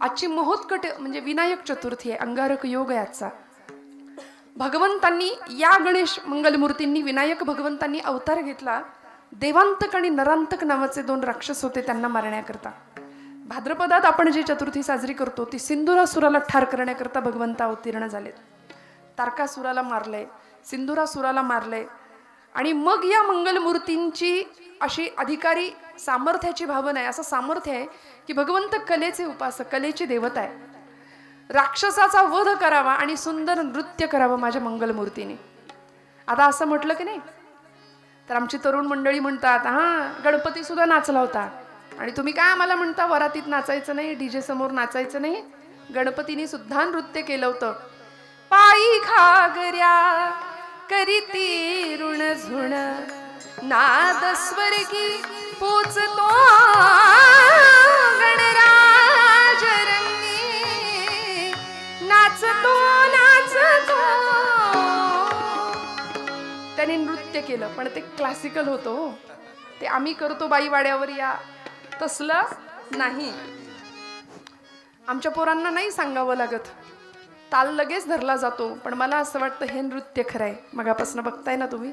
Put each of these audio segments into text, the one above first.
आजची महोत्कट म्हणजे विनायक चतुर्थी आहे, अंगारक योग आहे आजचा. भगवंतांनी या गणेश मंगलमूर्तींनी विनायक भगवंतांनी अवतार घेतला. देवांतक आणि नरांतक नावाचे दोन राक्षस होते, त्यांना मारण्याकरता. भाद्रपदात आपण जी चतुर्थी साजरी करतो ती सिंधुरासुराला ठार करण्याकरता भगवंत अवतीर्ण झालेत. तारकासुराला मारले, सिंधुरासुराला मारले. आणि मग या मंगलमूर्तींची अशी अधिकारी सामर्थ्याची भावना आहे, असं सामर्थ्य आहे की भगवंत कलेचे उपासक, कलेची देवता आहे. राक्षसाचा वध करावा आणि सुंदर नृत्य करावं माझ्या मंगलमूर्तीने. आता असं म्हटलं की नाही तर आमची तरुण मंडळी म्हणतात, हा गणपती सुद्धा नाचला होता आणि तुम्ही काय आम्हाला म्हणता वरातीत नाचायचं नाही, डीजे समोर नाचायचं नाही. गणपतीने सुद्धा नृत्य केलं होतं. पायी घागऱ्या करीती ऋण झुण नाद स्वर्गी पोचतो गणराज रंगी नाचतो नाचतो. त्याने नृत्य केलं पण ते क्लासिकल होतं. ते आम्ही करतो बाईवाड्यावर या तसलं नाही. आमच्या पोरांना नाही सांगावं लागत, ताल लगेच धरला जातो. पण मला असं वाटतं हे नृत्य खरं आहे. मगापासून बघताय ना तुम्ही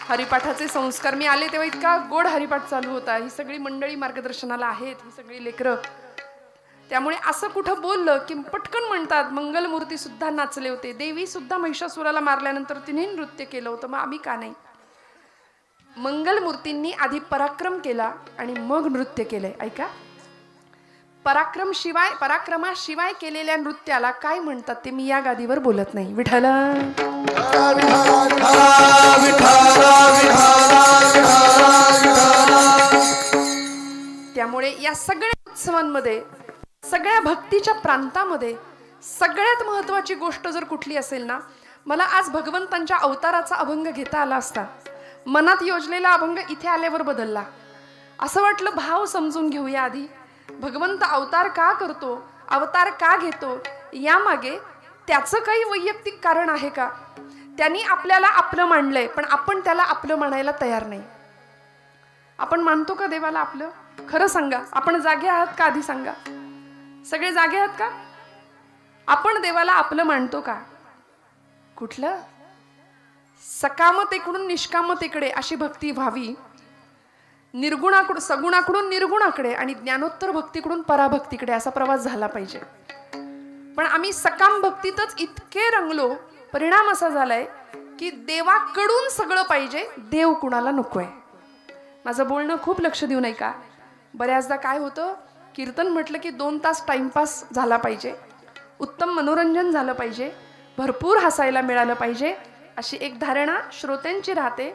हरिपाठाचे संस्कार. मी आले तेव्हा इतका गोड हरिपाठ चालू होता. ही सगळी मंडळी मार्गदर्शनाला आहेत, ही सगळी लेकरं. त्यामुळे असं कुठं बोललं की पटकन म्हणतात मंगलमूर्ती सुद्धा नाचले होते, देवी सुद्धा महिषासुराला मारल्यानंतर तिने नृत्य केलं होतं, मग आम्ही का नाही. मंगलमूर्तींनी आधी पराक्रम केला आणि मग नृत्य केलंय. ऐका, पराक्रमाशिवाय केलेल्या नृत्याला काय म्हणतात ते मी या गादीवर बोलत नाही. विठ्ठल त्यामुळे या सगळ्या उत्सवांमध्ये, सगळ्या भक्तीच्या प्रांतामध्ये सगळ्यात महत्वाची गोष्ट जर कुठली असेल ना, मला आज भगवंतांच्या अवताराचा अभंग घेता आला असता. मनात योजलेला अभंग इथे आल्यावर बदलला. असं वाटलं भाव समजून घेऊया आधी. भगवंत अवतार का करतो, अवतार का घेतो, यामागे त्याचं काही वैयक्तिक कारण आहे का? त्यांनी आपल्याला आपलं मानलंय पण आपण त्याला आपलं मानायला तयार नाही. आपण मानतो का देवाला आपलं? खरं सांगा, आपण जागे आहात का? आधी सांगा, सगळे जागे आहात का? आपण देवाला आपलं मानतो का? कुठलं? सकामतेकडून निष्कामतेकडे अशी भक्ती व्हावी, निर्गुणाकडून सगुणाकडून निर्गुणाकडे आणि ज्ञानोत्तर भक्तीकडून पराभक्तीकडे असा प्रवास झाला पाहिजे. पण आम्ही सकाम भक्तीतच इतके रंगलो, परिणाम असा झालाय की देवाकडून सगळं पाहिजे, देव कुणाला नकोय. माझं बोलणं खूप लक्ष देऊ नये का? बऱ्याचदा काय होतं, कीर्तन म्हटलं की 2 तास टाइमपास झाला पाहिजे, उत्तम मनोरंजन झालं पाहिजे, भरपूर हसायला मिळालं पाहिजे, अशी एक धारणा श्रोत्यांची राहते.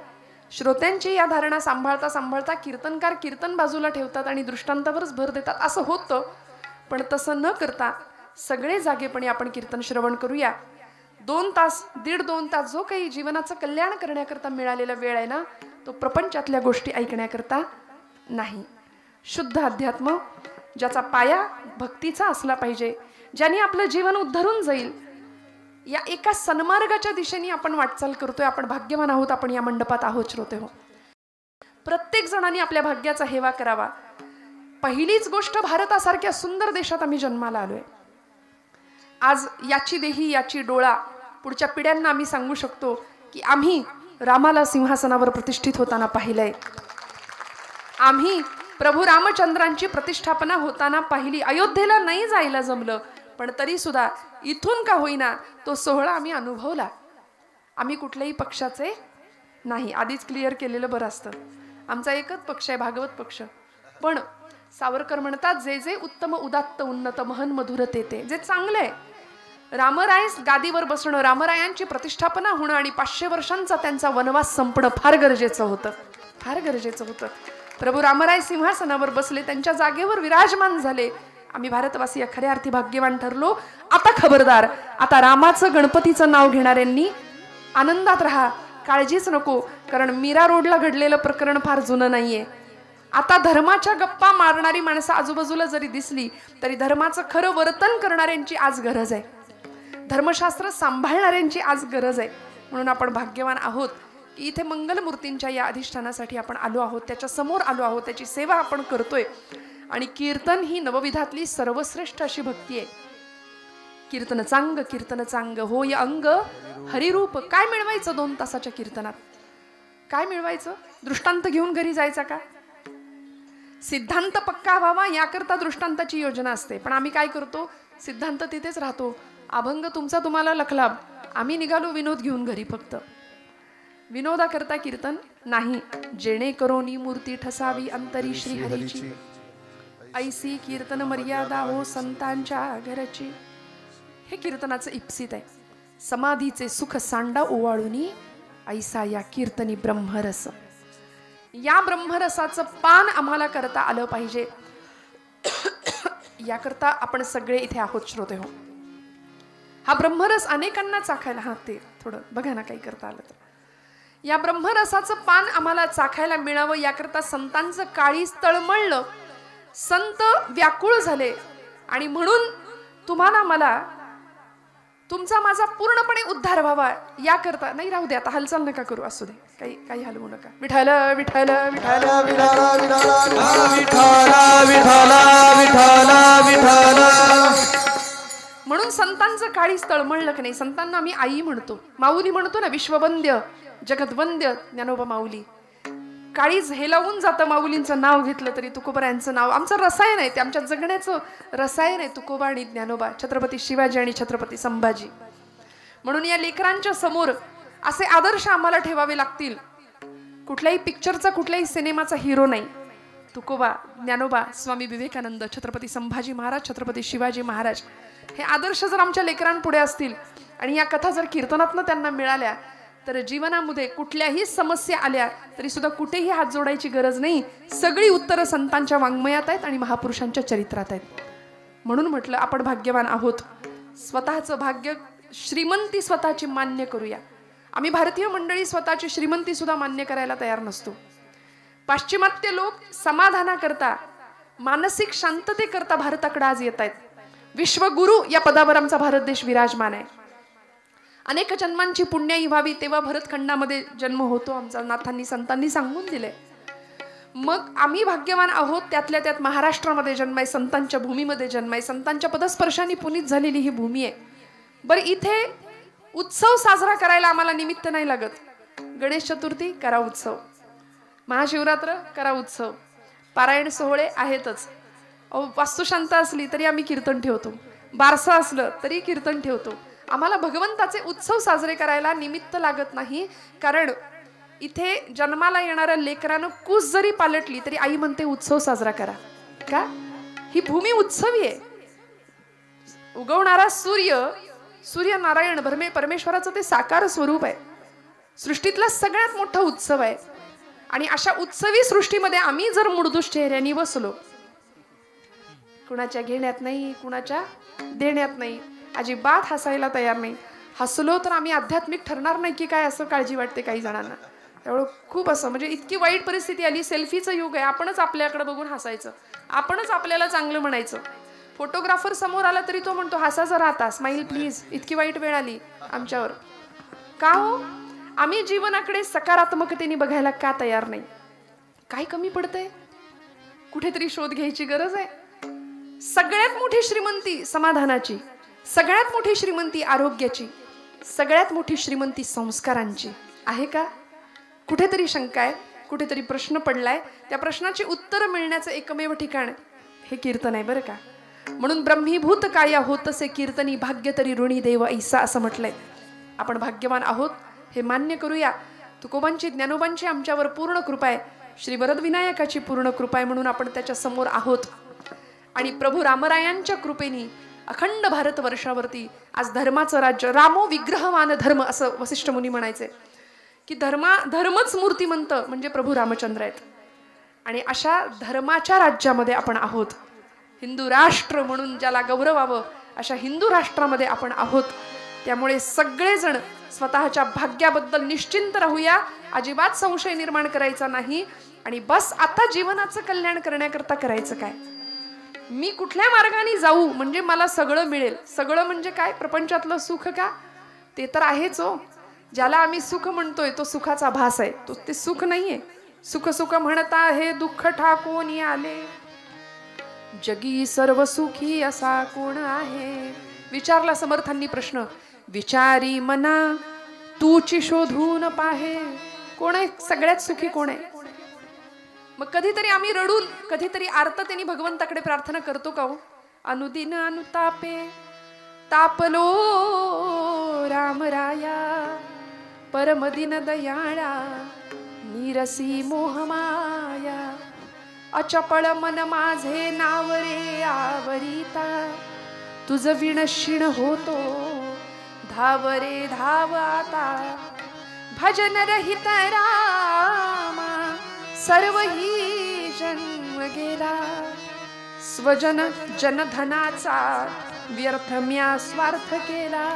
श्रोत्यांची या धारणा सांभाळता सांभाळता कीर्तनकार कीर्तन बाजूला ठेवतात आणि दृष्टांतावरच भर देतात. असं होतं. पण तसं न करता सगळे जागेपणे आपण कीर्तन श्रवण करूया. 2 तास, 1.5-2 तास जो काही जीवनाचं कल्याण करण्याकरता मिळालेला वेळ आहे ना, तो प्रपंचातल्या गोष्टी ऐकण्याकरता नाही. शुद्ध अध्यात्म ज्याचा पाया भक्तीचा असला पाहिजे, ज्याने आपलं जीवन उद्धरून जाईल, या एका सन्मार्गाच्या दिशेने आपण वाटचाल करतोय. आपण भाग्यवान आहोत, आपण या मंडपात आहोत श्रोते हो. प्रत्येक जणांनी आपल्या भाग्याचा हेवा करावा. पहिलीच गोष्ट, भारतासारख्या सुंदर देशात आम्ही जन्माला आलोय. आज याची देही याची डोळा पुढच्या पिढ्यांना आम्ही सांगू शकतो की आम्ही रामाला सिंहासनावर प्रतिष्ठित होताना पाहिलंय, आम्ही प्रभू रामचंद्रांची प्रतिष्ठापना होताना पाहिली. अयोध्येला नाही जायला जमलं पण तरी सुद्धा इथून का होईना तो सोहळा आम्ही अनुभवला. आम्ही कुठल्याही पक्षाचे नाही, आधीच क्लिअर केलेलं बरं असतं. आमचा एकच पक्ष आहे, भागवत पक्ष. पण सावरकर म्हणतात, जे जे उत्तम उदात्त उन्नत महन मधुर ते जे चांगलं आहे, रामराय गादीवर बसणं, रामरायांची प्रतिष्ठापना होणं आणि 500 वर्षांचा त्यांचा वनवास संपणं फार गरजेचं होतं, फार गरजेचं होतं. प्रभू रामराय सिंहासनावर बसले, त्यांच्या जागेवर विराजमान झाले. आम्ही भारतवासी खऱ्या अर्थी भाग्यवान ठरलो. आता खबरदार, आता रामाचं गणपतीचं नाव घेणाऱ्यांनी आनंदात राहा, काळजीच नको, कारण मीरा रोडला घडलेलं प्रकरण फार जुनं नाहीये. आता धर्माच्या गप्पा मारणारी माणसं आजूबाजूला जरी दिसली तरी धर्माचं खरं वर्तन करणाऱ्यांची आज गरज आहे, धर्मशास्त्र सांभाळणाऱ्यांची आज गरज आहे. म्हणून आपण भाग्यवान आहोत की इथे मंगलमूर्तींच्या या अधिष्ठानासाठी आपण आलो आहोत, त्याच्या समोर आलो आहोत, त्याची सेवा आपण करतोय. आणि कीर्तन ही नवविधातली सर्वश्रेष्ठ अशी भक्ती आहे. कीर्तन चांग होय अंग हरिरूप. काय मिळवायचं 2 तासाच्या कीर्तनात? काय मिळवायचं? दृष्टांत घेऊन घरी जायचा का? सिद्धांत पक्का व्हावा याकरता दृष्टांताची योजना असते. पण आम्ही काय करतो? सिद्धांत तिथेच राहतो. अभंग तुमचा तुम्हाला लखलाभ, आम्ही निघालो विनोद घेऊन घरी. फक्त विनोदाकरता कीर्तन नाही. जेणेकरून मूर्ती ठसावी अंतरी श्रीहरीची, ऐसी कीर्तन मर्यादा हो संतांच्या घरची. हे कीर्तनाचं इप्सित आहे. समाधीचे सुख सांडा ओवाळूनी, ऐसा या कीर्तनी ब्रह्मरस. या ब्रह्मरसाचं पान आम्हाला करता आलं पाहिजे. याकरता आपण सगळे इथे आहोत श्रोते हो. हा ब्रह्मरस अनेकांना चाखायला, हा ते थोडं बघा ना काही करता आलं तर. या ब्रह्मरसाचं पान आम्हाला चाखायला मिळावं याकरता संतांचं काळीज तळमळलं, संत व्याकुळ झाले. आणि म्हणून तुम्हाला मला तुमचा माझा पूर्णपणे उद्धार व्हावा याकरता. नाही राहू दे आता, हालचाल नका करू, असू दे, काही हलवू नका. विठ्ठल विठ्ठल विठ्ठल म्हणून संतांचं काळीज तळमळलं की नाही. संतांना आम्ही आई म्हणतो, माऊली म्हणतो ना, विश्ववंद्य जगद्वंद्य ज्ञानोबा माऊली. काळीज हेलावून जातं माऊलींचं नाव घेतलं तरी. तुकोबारायांचं नाव आमचं रसायन आहे, ते आमच्या जगण्याचं रसायन आहे. तुकोबा आणि ज्ञानोबा, छत्रपती शिवाजी आणि छत्रपती संभाजी. म्हणून या लेकरांच्या समोर असे आदर्श आम्हाला ठेवावे लागतील. कुठल्याही पिक्चरचा, कुठल्याही सिनेमाचा हिरो नाही. तुकोबा, ज्ञानोबा, स्वामी विवेकानंद, छत्रपती संभाजी महाराज, छत्रपती शिवाजी महाराज, हे आदर्श जर आमच्या लेकरांपुढे असतील आणि या कथा जर कीर्तनातनं त्यांना मिळाल्या तर जीवनामध्ये कुठल्याही समस्या आल्या तरी सुद्धा कुठेही हात जोडायची गरज नाही. सगळी उत्तरं संतांच्या वाङ्मयात आहेत आणि महापुरुषांच्या चरित्रात आहेत. म्हणून म्हटलं आपण भाग्यवान आहोत. स्वतःचं भाग्य, श्रीमंती स्वतःची मान्य करूया. आम्ही भारतीय मंडळी स्वतःची श्रीमंती सुद्धा मान्य करायला तयार नसतो. पाश्चिमात्य लोक समाधानाकरता, मानसिक शांततेकरता भारताकडे आज येत आहेत. विश्वगुरु या पदावर आमचा भारत देश विराजमान आहे. अनेक जन्मांची पुण्याई व्हावी तेव्हा भरतखंडामध्ये जन्म होतो आमचा, नाथांनी संतांनी सांगून दिले. मग आम्ही भाग्यवान आहोत, त्यातल्या त्यात महाराष्ट्रामध्ये जन्माय, संतांच्या भूमीमध्ये जन्माय, संतांच्या पदस्पर्शाने पुनीत झालेली ही भूमी आहे. बरं, इथे उत्सव साजरा करायला आम्हाला निमित्त नाही लागत. गणेश चतुर्थी करा उत्सव, महाशिवरात्र करा उत्सव, पारायण सोहळे आहेतच. वास्तुशांत असली तरी आम्ही कीर्तन ठेवतो, बारसं असलं तरी कीर्तन ठेवतो. आम्हाला भगवंताचे उत्सव साजरे करायला निमित्त लागत नाही. कारण इथे जन्माला येणाऱ्या लेकरानं कूस जरी पालटली तरी आई म्हणते उत्सव साजरा करा. का? ही भूमी उत्सवी आहे. उगवणारा सूर्य नारायण परमेश्वराचं ते साकार स्वरूप आहे. सृष्टीतला सगळ्यात मोठा उत्सव आहे. आणि अशा उत्सवी सृष्टीमध्ये आम्ही जर मुडदुष चेहऱ्याने बसलो, कुणाच्या घेण्यात नाही, कुणाच्या देण्यात नाही, अजिबात हसायला तयार नाही, हसलो तर आम्ही आध्यात्मिक ठरणार नाही की काय, असं काळजी वाटते काही जणांना. त्यामुळे खूप असं म्हणजे इतकी वाईट परिस्थिती आली. सेल्फीचं युग आहे. आपणच आपल्याकडे बघून हसायचं, आपणच आपल्याला चांगलं म्हणायचं. फोटोग्राफर समोर आला तरी तो म्हणतो हसा जरा आता, स्माईल प्लीज. इतकी वाईट वेळ आली आमच्यावर. का हो? आम्ही जीवनाकडे सकारात्मकतेने बघायला का तयार नाही? काय कमी पडतंय? कुठेतरी शोध घ्यायची गरज आहे. सगळ्यात मोठी श्रीमंती समाधानाची, सगळ्यात मोठी श्रीमंती आरोग्याची, सगळ्यात मोठी श्रीमंती संस्कारांची आहे का? कुठेतरी शंका आहे, कुठेतरी प्रश्न पडलाय. त्या प्रश्नाची उत्तर मिळण्याचं एकमेव ठिकाण हे कीर्तन आहे बरं का. म्हणून ब्रह्मीभूत काया होतसे कीर्तनी, भाग्य तरी ऋणी देव ऐसा, असं म्हटलंय. आपण भाग्यवान आहोत हे मान्य करूया. तुकोबांची, ज्ञानोबांची आमच्यावर पूर्ण कृपा आहे, श्री वरदविनायकाची पूर्ण कृपा आहे. म्हणून आपण त्याच्या समोर आहोत. आणि प्रभू रामरायांच्या कृपेने अखंड भारत वर्षावरती आज धर्माचं राज्य, रामो विग्रहवान धर्म असं वसिष्ठ मुनी म्हणायचे की धर्मच मूर्तिमंत म्हणजे प्रभू रामचंद्र आहेत. आणि अशा धर्माच्या राज्यामध्ये आपण आहोत. हिंदू राष्ट्र म्हणून ज्याला गौरवावं अशा हिंदू राष्ट्रामध्ये आपण आहोत. त्यामुळे सगळेजण स्वतःच्या भाग्याबद्दल निश्चिंत राहूया, अजिबात संशय निर्माण करायचा नाही. आणि बस आता जीवनाचं कल्याण करण्याकरता करायचं काय? मी कुठल्या मार्गाने जाऊ म्हणजे मला सगळं मिळेल. सगळं म्हणजे काय? प्रपंचातलं सुख का? ते तर आहेच हो. ज्याला आम्ही सुख म्हणतोय तो सुखाचा भास आहे, तो ते सुख नाहीये. सुख सुख म्हणता हे दुःख ठाकून आले. जगी सर्व सुखी असा कोण आहे. विचारला समर्थांनी प्रश्न, विचारी मना तूची शोधून पाहे. कोण आहे सगळ्यात सुखी, कोण आहे? मग कधीतरी आम्ही रडून, कधीतरी आर्ततेने भगवंताकडे प्रार्थना करतो का हो? अनुदिन अनुतापे तापलो रामराया, परमदिन दयाळा निरसी मोहमाया. अचपळ मन माझे नाव रे आवरिता, तुझ विणशिण होतो धाव रे धाव आता. भजन रहित रामा सर्व ही जन्म गेला, स्वजन जनधनाचा व्यर्थ म्या स्वार्थ केला.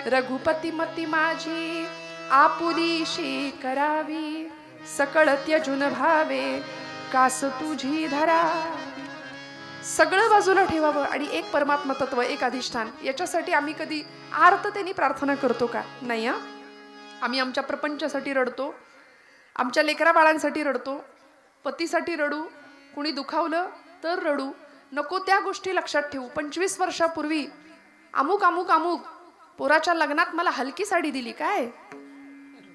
रघुपती मती माझी आपुलीशी करावी, सकळ त्यजून भावे कास तुझी धरा. सगळं बाजूला ठेवावं आणि एक परमात्मा तत्व, एक अधिष्ठान, याच्यासाठी आम्ही कधी आर्ततेने प्रार्थना करतो का? नाही. आम्ही आमच्या प्रपंचासाठी रडतो, आमच्या लेकरा बाळांसाठी रडतो, पतीसाठी रडू, कुणी दुखावलं तर रडू. नको त्या गोष्टी लक्षात ठेवू. 25 वर्षापूर्वी अमुक अमुक अमुक पोराच्या लग्नात मला हलकी साडी दिली, काय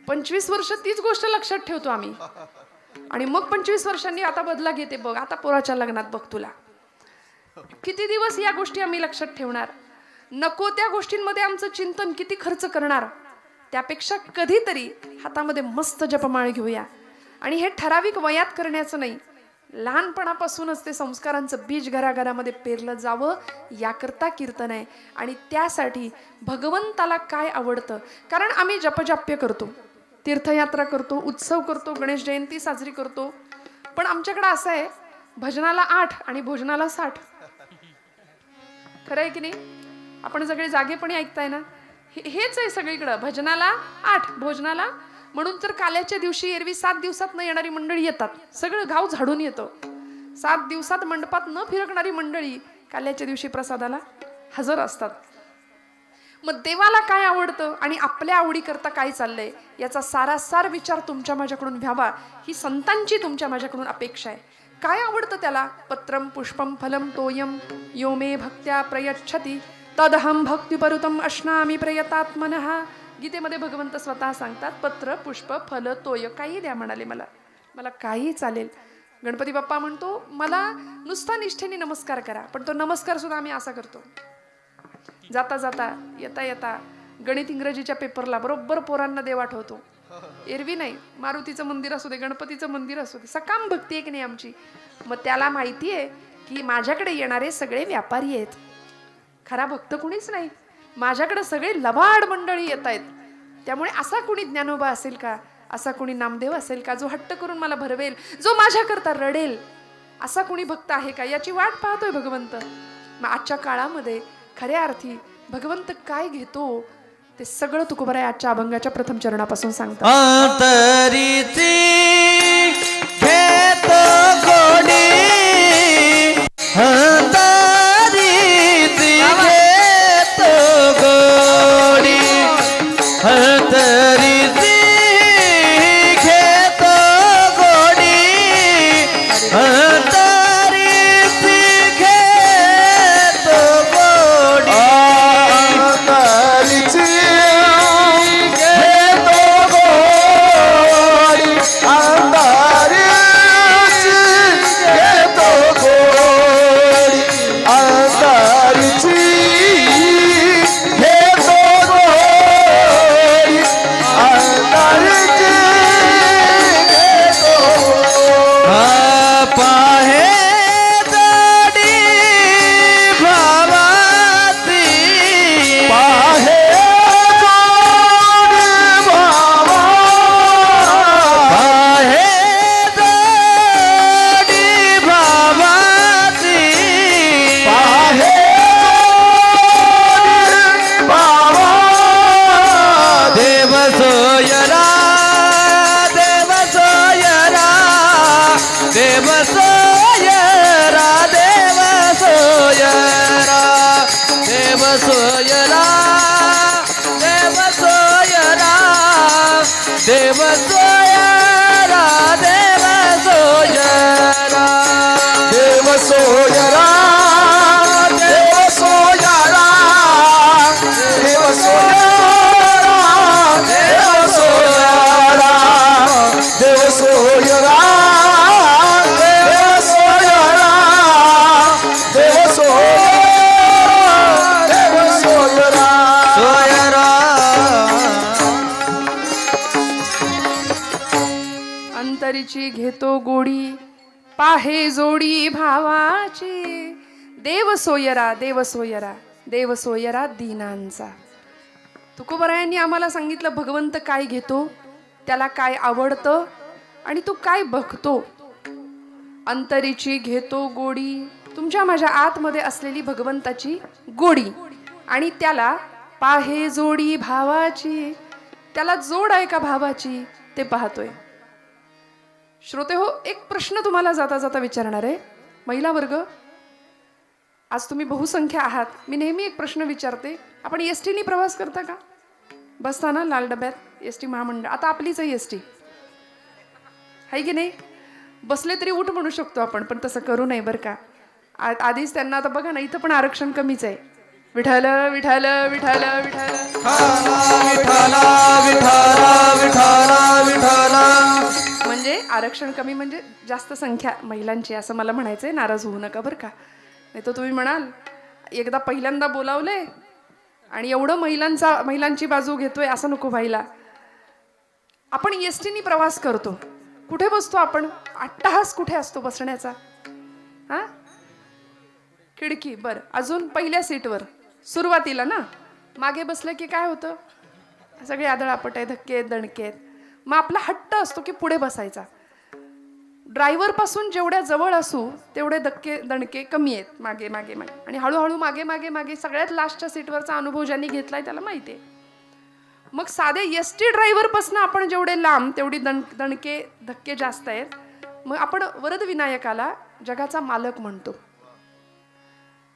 25 वर्ष तीच गोष्ट लक्षात ठेवतो आम्ही. आणि मग 25 वर्षांनी आता बदला घेते, बघ आता पोराच्या लग्नात बघ तुला. किती दिवस या गोष्टी आम्ही लक्षात ठेवणार? नको त्या गोष्टींमध्ये आमचं चिंतन किती खर्च करणार? त्यापेक्षा कधीतरी हातामध्ये मस्त जपमाळ घेऊया. आणि हे ठराविक वयात करण्याचं नाही, लहानपणापासूनच ते संस्कारांचं बीज घराघरामध्ये पेरलं जावं, याकरता कीर्तन आहे. आणि त्यासाठी भगवंताला काय आवडतं, कारण आम्ही जपजाप्य करतो, तीर्थयात्रा करतो, उत्सव करतो, गणेश जयंती साजरी करतो, पण आमच्याकडे असं आहे, भजनाला 8 आणि भोजनाला 60. खरं आहे की नाही? आपण सगळे जागेपणी ऐकताय ना? हेच आहे सगळीकडं, भजनाला 8 भोजनाला. म्हणून तर काल्याच्या दिवशी एरवी 7 दिवसात न येणारी मंडळी येतात, सगळं गाव झाडून येतं. 7 दिवसात मंडपात न फिरकणारी मंडळी काल्याच्या दिवशी प्रसादाला हजर असतात. मग देवाला काय आवडतं आणि आपल्या आवडीकरता काय चाललंय, याचा सारासार विचार तुमच्या माझ्याकडून व्हावा, ही संतांची तुमच्या माझ्याकडून अपेक्षा आहे. काय आवडतं त्याला? पत्रम पुष्पम फलम तोयम यो मे भक्त्या प्रयच्छति तदहम भक्तिपरुतम अश्नामी प्रयतात्मनः. गीतेमध्ये भगवंत स्वतः सांगतात, पत्र पुष्प फल तोय काही द्या म्हणाले, मला मला काही चालेल. गणपती बाप्पा म्हणतो, मला नुसता निष्ठेने नमस्कार करा. पण तो नमस्कार सुद्धा आम्ही असा करतो, जाता जाता येता येता गणित इंग्रजीच्या पेपरला बरोबर पोरांना देव आठवतो. एरवी नाही, मारुतीचं मंदिर असू दे, गणपतीचं मंदिर असू दे, सकाम भक्ती आहे की नाही आमची. मग त्याला माहिती आहे की माझ्याकडे येणारे सगळे व्यापारी आहेत, खरा भक्त कुणीच नाही. माझ्याकडे सगळे लबाड मंडळी येत आहेत. त्यामुळे असा कुणी ज्ञानोबा असेल का, असा कुणी नामदेव असेल का, जो हट्ट करून मला भरवेल, जो माझ्याकरता रडेल, असा कुणी भक्त आहे का, याची वाट पाहतोय भगवंत. मग आजच्या काळामध्ये खऱ्या अर्थी भगवंत काय घेतो ते सगळं तुकोबाराय आजच्या अभंगाच्या प्रथम चरणापासून सांगतात. अंतरीची घेतो गोडी, अंतरीची घेतो गोडी, अंतरीची घेतो गोडी, अंतरीची घेतो गोडी, अंतरीची सोयरा देव सोयरा, देव सोयरा, देव सोयरा, देव सोयरा, अंतरीची घेतो गोडी पाहे जोडी भावाची देव सोयरा देव सोयरा देव सोयरा दीनांचा. तुकोबरायांनी आम्हाला सांगितलं भगवंत काय घेतो, त्याला काय आवडतं आणि तो काय बघतो. अंतरीची घेतो गोडी, तुमच्या माझ्या आतमध्ये असलेली भगवंताची गोडी, आणि त्याला पाहे जोडी भावाची, त्याला जोड आहे का भावाची ते पाहतोय. श्रोते हो, एक प्रश्न तुम्हाला जाता जाता विचारणार आहे. महिला वर्ग, आज तुम्ही बहुसंख्य आहात. मी नेहमी एक प्रश्न विचारते, आपण एस नी प्रवास करता का? बसताना लाल डब्यात एस टी महामंडळ, आता आपलीच आहे एस टी, आहे की नाही? बसले तरी उठ म्हणू शकतो आपण, पण तसं करू नये बरं का. आधीच त्यांना, आता बघा ना, इथं पण आरक्षण कमीच आहे. विठाल विठाल विठाल विठाल म्हणजे आरक्षण कमी म्हणजे जास्त संख्या महिलांची, असं मला म्हणायचंय. नाराज होऊ नका बरं का, नाही तर तुम्ही म्हणाल एकदा पहिल्यांदा बोलावले आणि एवढं महिलांची बाजू घेतोय, असं नको व्हायला. आपण एस टीनी प्रवास करतो, कुठे बसतो आपण? अट्टहास कुठे असतो बसण्याचा? हा, खिडकी. बरं, अजून पहिल्या सीटवर सुरुवातीला ना, मागे बसलं की काय होतं? सगळे आदळापट आहे, धक्के दणके आहेत. मग आपला हट्ट असतो की पुढे बसायचा. ड्रायव्हर पासून जेवढ्या जवळ असू तेवढे धक्के दणके कमी आहेत, मागे मागे मागे. आणि हळूहळू मागे मागे मागे सगळ्यात लास्टच्या सीटवरचा अनुभव ज्यांनी घेतलाय त्याला माहिती आहे. मग साधे एस टी ड्रायव्हर पासून आपण जेवढे लांब तेवढी दणके धक्के जास्त आहेत. मग आपण वरद विनायकाला जगाचा मालक म्हणतो.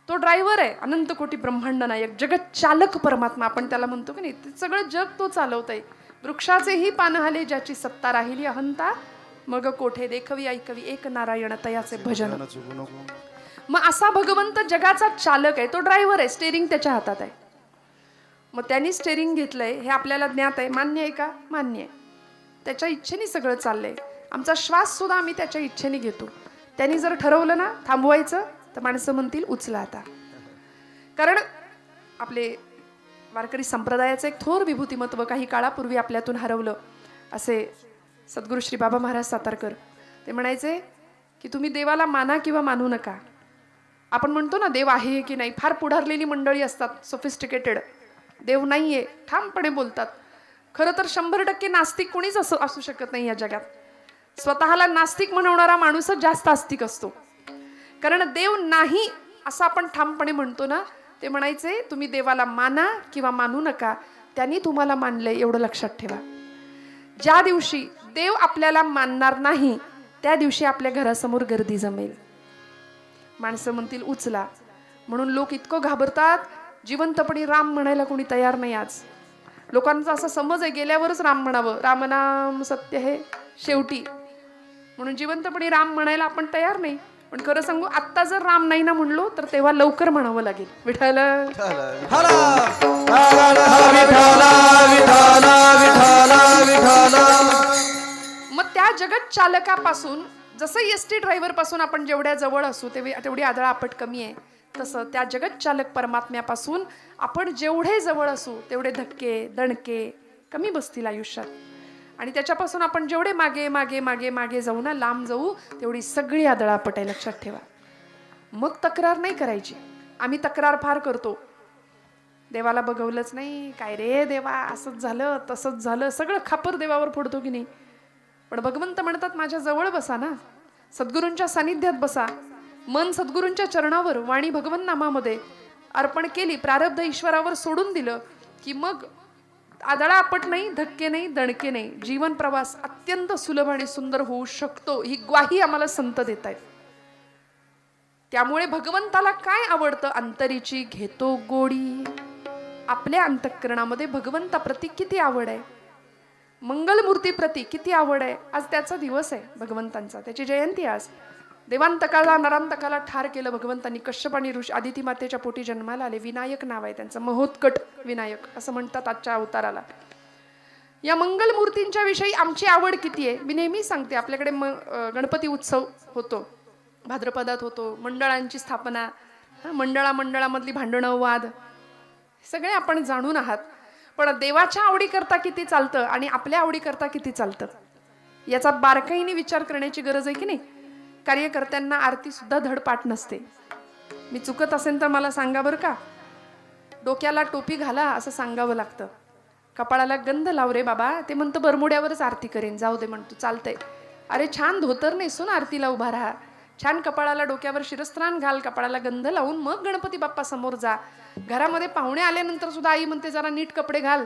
तो ड्रायव्हर आहे, अनंत कोटी ब्रह्मांड नायक, जगत चालक परमात्मा आपण त्याला म्हणतो की नाही. ते सगळं जग तो चालवतय. वृक्षाचेही पान हाले ज्याची सत्ता राहिली अहंता, मग कोठे देखवी ऐकवी एक नारायण तयाचे भजन. मग असा भगवंत जगाचा चालक आहे, तो ड्रायव्हर आहे, स्टेरिंग त्याच्या हातात आहे. मग त्यांनी स्टेरिंग घेतलंय हे आपल्याला ज्ञात आहे. मान्य आहे का? मान्य आहे. त्याच्या इच्छेने सगळं चाललंय. आमचा श्वास सुद्धा आम्ही त्याच्या इच्छेने घेतो. त्यांनी जर ठरवलं ना थांबवायचं, तर माणसं म्हणतील उचला आता. कारण आपले वारकरी संप्रदायाचं एक थोर विभूतिमत्व काही काळापूर्वी आपल्यातून हरवलं. असे सद्गुरू श्री बाबा महाराज सातारकर ते म्हणायचे की तुम्ही देवाला माना किंवा मानू नका. आपण म्हणतो ना देव आहे की नाही, फार पुढारलेली मंडळी असतात, सोफिस्टिकेटेड. देव नाहीये ठामपणे बोलतात. खरं तर 100% नास्तिक कोणीच असू शकत नाही या जगात. स्वतःला नास्तिक म्हणवणारा माणूसच जास्त आस्तिक असतो. कारण देव नाही असं आपण ठामपणे म्हणतो ना. ते म्हणायचे तुम्ही देवाला माना किंवा मानू नका, त्यांनी तुम्हाला मानलंय एवढं लक्षात ठेवा. ज्या दिवशी देव आपल्याला मानणार नाही त्या दिवशी आपल्या घरासमोर गर्दी जमेल. माणसं म्हणतील उचला, म्हणून लोक इतकं घाबरतात. जिवंतपणी राम म्हणायला कोणी तयार नाही. आज लोकांचा असा समज आहे गेल्यावरच राम म्हणावं, रामनाम सत्य हे शेवटी, म्हणून जिवंतपणी राम म्हणायला आपण तयार नाही. पण खरं सांगू, आत्ता जर राम नाही ना म्हणलो तर तेव्हा लवकर म्हणावं लागेल विठ्ठल. मग त्या जगत चालकापासून, जसं एस टी ड्रायव्हर पासून आपण जेवढ्या जवळ असू तेवढी आदळापट कमी आहे, तसं त्या जगत चालक परमात्म्यापासून आपण जेवढे जवळ असू तेवढे धक्के दणके कमी बसतील आयुष्यात. आणि त्याच्यापासून आपण जेवढे मागे मागे मागे मागे जाऊ ना, लांब जाऊ, तेवढी सगळी आदळापट आहे, लक्षात ठेवा. मग तक्रार नाही करायची. आम्ही तक्रार फार करतो, देवाला बघवलंच नाही, काय रे देवा असंच झालं तसंच झालं, सगळं खापर देवावर फोडतो की नाही. पण भगवंत म्हणतात माझ्या जवळ बसा ना, सद्गुरूंच्या सानिध्यात बसा. मन सद्गुरूंच्या चरणावर, वाणी भगवंत नामामध्ये अर्पण केली, प्रारब्ध ईश्वरावर सोडून दिलं की मग आदळापट नाही, धक्के नाही, दणके नाही, जीवन प्रवास अत्यंत सुलभ आणि सुंदर होऊ शकतो. ही ग्वाही आम्हाला संत देत आहेत. त्यामुळे भगवंताला काय आवडतं? अंतरीची घेतो गोडी. आपल्या अंतःकरणामध्ये भगवंताप्रती किती आवड आहे, मंगलमूर्तीप्रती किती आवड आहे. आज त्याचा दिवस आहे भगवंतांचा, त्याची जयंती आज. देवांतकाला नरांतकाला ठार केलं भगवंतांनी. कश्यप आणि ऋषी आदिती मातेच्या पोटी जन्माला आले. विनायक नाव आहे त्यांचं, महोत्कट विनायक असं म्हणतात आजच्या अवताराला. या मंगलमूर्तींच्या विषयी आमची आवड किती आहे. मी नेहमी सांगते, आपल्याकडे गणपती उत्सव होतो, भाद्रपदात होतो, मंडळांची स्थापना, मंडळामधली भांडणं वाद सगळे आपण जाणून आहात. पण देवाच्या आवडीकरता किती चालतं आणि आपल्या आवडीकरता किती चालतं याचा बारकाईने विचार करण्याची गरज आहे की नाही. कार्यकर्त्यांना आरती सुद्धा धडपाठ नसते. मी चुकत असेल तर मला सांगा बरं का. डोक्याला टोपी घाला असं सांगावं लागतं. कपाळाला गंध लाव रे बाबा, ते म्हणतं बरमुड्यावरच आरती करेन, जाऊ दे म्हणतो, चालतंय. अरे छान धोतर नेसून आरतीला उभा राहा, छान कपाळाला डोक्यावर शिरस्त्राण घाल, कपाळाला गंध लावून मग गणपती बाप्पा समोर जा. घरामध्ये पाहुणे आल्यानंतर सुद्धा आई म्हणते जरा नीट कपडे घाल.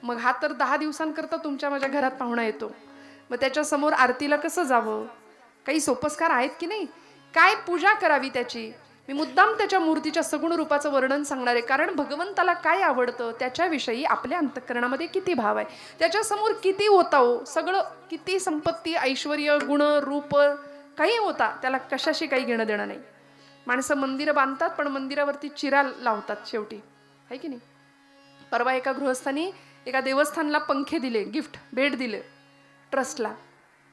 मग हा तर 10 दिवसांकरता तुमच्या माझ्या घरात पाहुणा येतो, मग त्याच्या समोर आरतीला कसं जावं? काही सोपस्कार आहेत की नाही? काय पूजा करावी त्याची? मी मुद्दाम त्याच्या मूर्तीच्या सगुण रूपाचं वर्णन सांगणार आहे, कारण भगवंताला काय आवडतं त्याच्याविषयी आपल्या अंतःकरणामध्ये किती भाव आहे, त्याच्यासमोर किती होता हो, सगळं किती संपत्ती, ऐश्वर्य, गुण, रूप काही होता, त्याला कशाशी काही घेणं देणं नाही. माणसं मंदिरं बांधतात पण मंदिरावरती चिरा लावतात शेवटी, आहे की नाही. परवा एका गृहस्थांनी एका देवस्थानला पंखे दिले, गिफ्ट भेट दिले ट्रस्टला,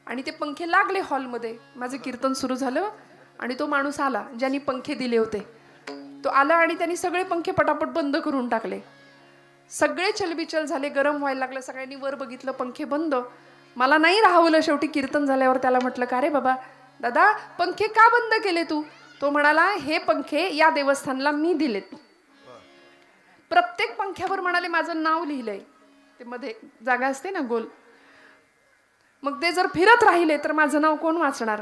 आणि ते पंखे लागले हॉलमध्ये. माझं कीर्तन सुरू झालं आणि तो माणूस आला ज्यांनी पंखे दिले होते, तो आला आणि त्यांनी सगळे पंखे पटापट बंद करून टाकले. सगळे चलबिचल झाले, गरम व्हायला लागलं, सगळ्यांनी वर बघितलं, पंखे बंद. मला नाही राहवलं, शेवटी कीर्तन झाल्यावर त्याला म्हटलं, का रे बाबा दादा पंखे का बंद केले तू? तो म्हणाला, हे पंखे या देवस्थानला मी दिलेत. प्रत्येक पंख्यावर म्हणाले माझं नाव लिहिलंय, ते मध्ये जागा असते ना गोल, मग ते जर फिरत राहिले तर माझं नाव कोण वाचणार?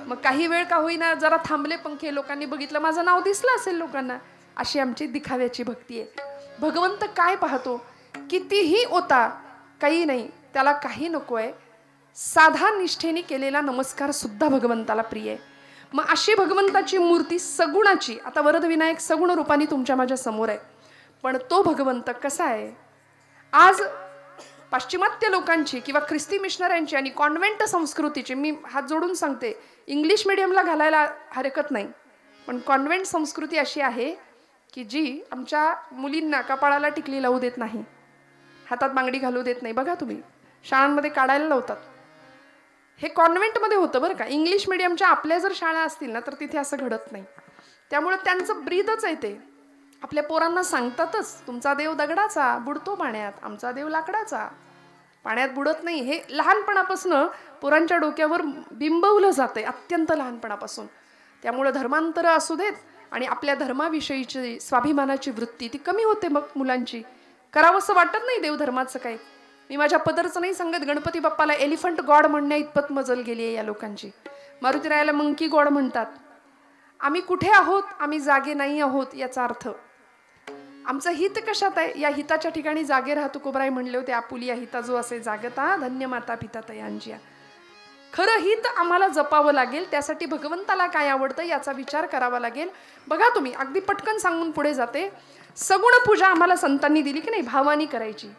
मग काही वेळ का होईना जरा थांबले पंखे, लोकांनी बघितलं, माझं नाव दिसलं असेल लोकांना. अशी आमची दिखाव्याची भक्ती आहे. भगवंत काय पाहतो? कितीही होता काही नाही, त्याला काही नको आहे. साधा निष्ठेने केलेला नमस्कार सुद्धा भगवंताला प्रिय आहे. मग अशी भगवंताची मूर्ती सगुणाची, आता वरदविनायक सगुण रूपाने तुमच्या माझ्या समोर आहे, पण तो भगवंत कसा आहे? आज पाश्चिमात्य लोकांची किंवा ख्रिस्ती मिशनऱ्यांची आणि कॉन्व्हेंट संस्कृतीची, मी हात जोडून सांगते, इंग्लिश मिडियमला घालायला हरकत नाही, पण कॉन्व्हेंट संस्कृती अशी आहे की जी आमच्या मुलींना कपाळाला टिकली लावू देत नाही, हातात बांगडी घालू देत नाही. बघा तुम्ही, शाळांमध्ये काढायला लावतात. हे कॉन्व्हेंटमध्ये होतं बरं का. इंग्लिश मिडियमच्या आपल्या जर शाळा असतील ना तर तिथे असं घडत नाही. त्यामुळे त्यांचं ब्रीदच आहे ते. आपल्या पोरांना सांगतातच, तुमचा देव दगडाचा बुडतो पाण्यात, आमचा देव लाकडाचा पाण्यात बुडत नाही. हे लहानपणापासून पोरांच्या डोक्यावर बिंबवलं जातंय, अत्यंत लहानपणापासून. त्यामुळे धर्मांतर असू देत आणि आपल्या धर्माविषयीची स्वाभिमानाची वृत्ती ती कमी होते. मग मुलांची करावंसं वाटत नाही देवधर्माचं काय. मी माझ्या पदरचं नाही सांगत, गणपती बाप्पाला एलिफंट गॉड म्हणण्या इतपत मजल गेली आहे या लोकांची. मारुतीरायाला मंकी गॉड म्हणतात. आम्ही कुठे आहोत? आम्ही जागे नाही आहोत याचा अर्थ. आमचं हित कशात आहे? या हिताच्या ठिकाणी जागे राहा. तुकोबराय म्हणले होते, आपुलिया हिता जो असे जागता, धन्य माता पिता तयांजिया. खरं हित आम्हाला जपावं लागेल. त्यासाठी भगवंताला काय आवडतं याचा विचार करावा लागेल. बघा तुम्ही, अगदी पटकन सांगून पुढे जाते. सगुण पूजा आम्हाला संतांनी दिली की नाही, भावानी करायची.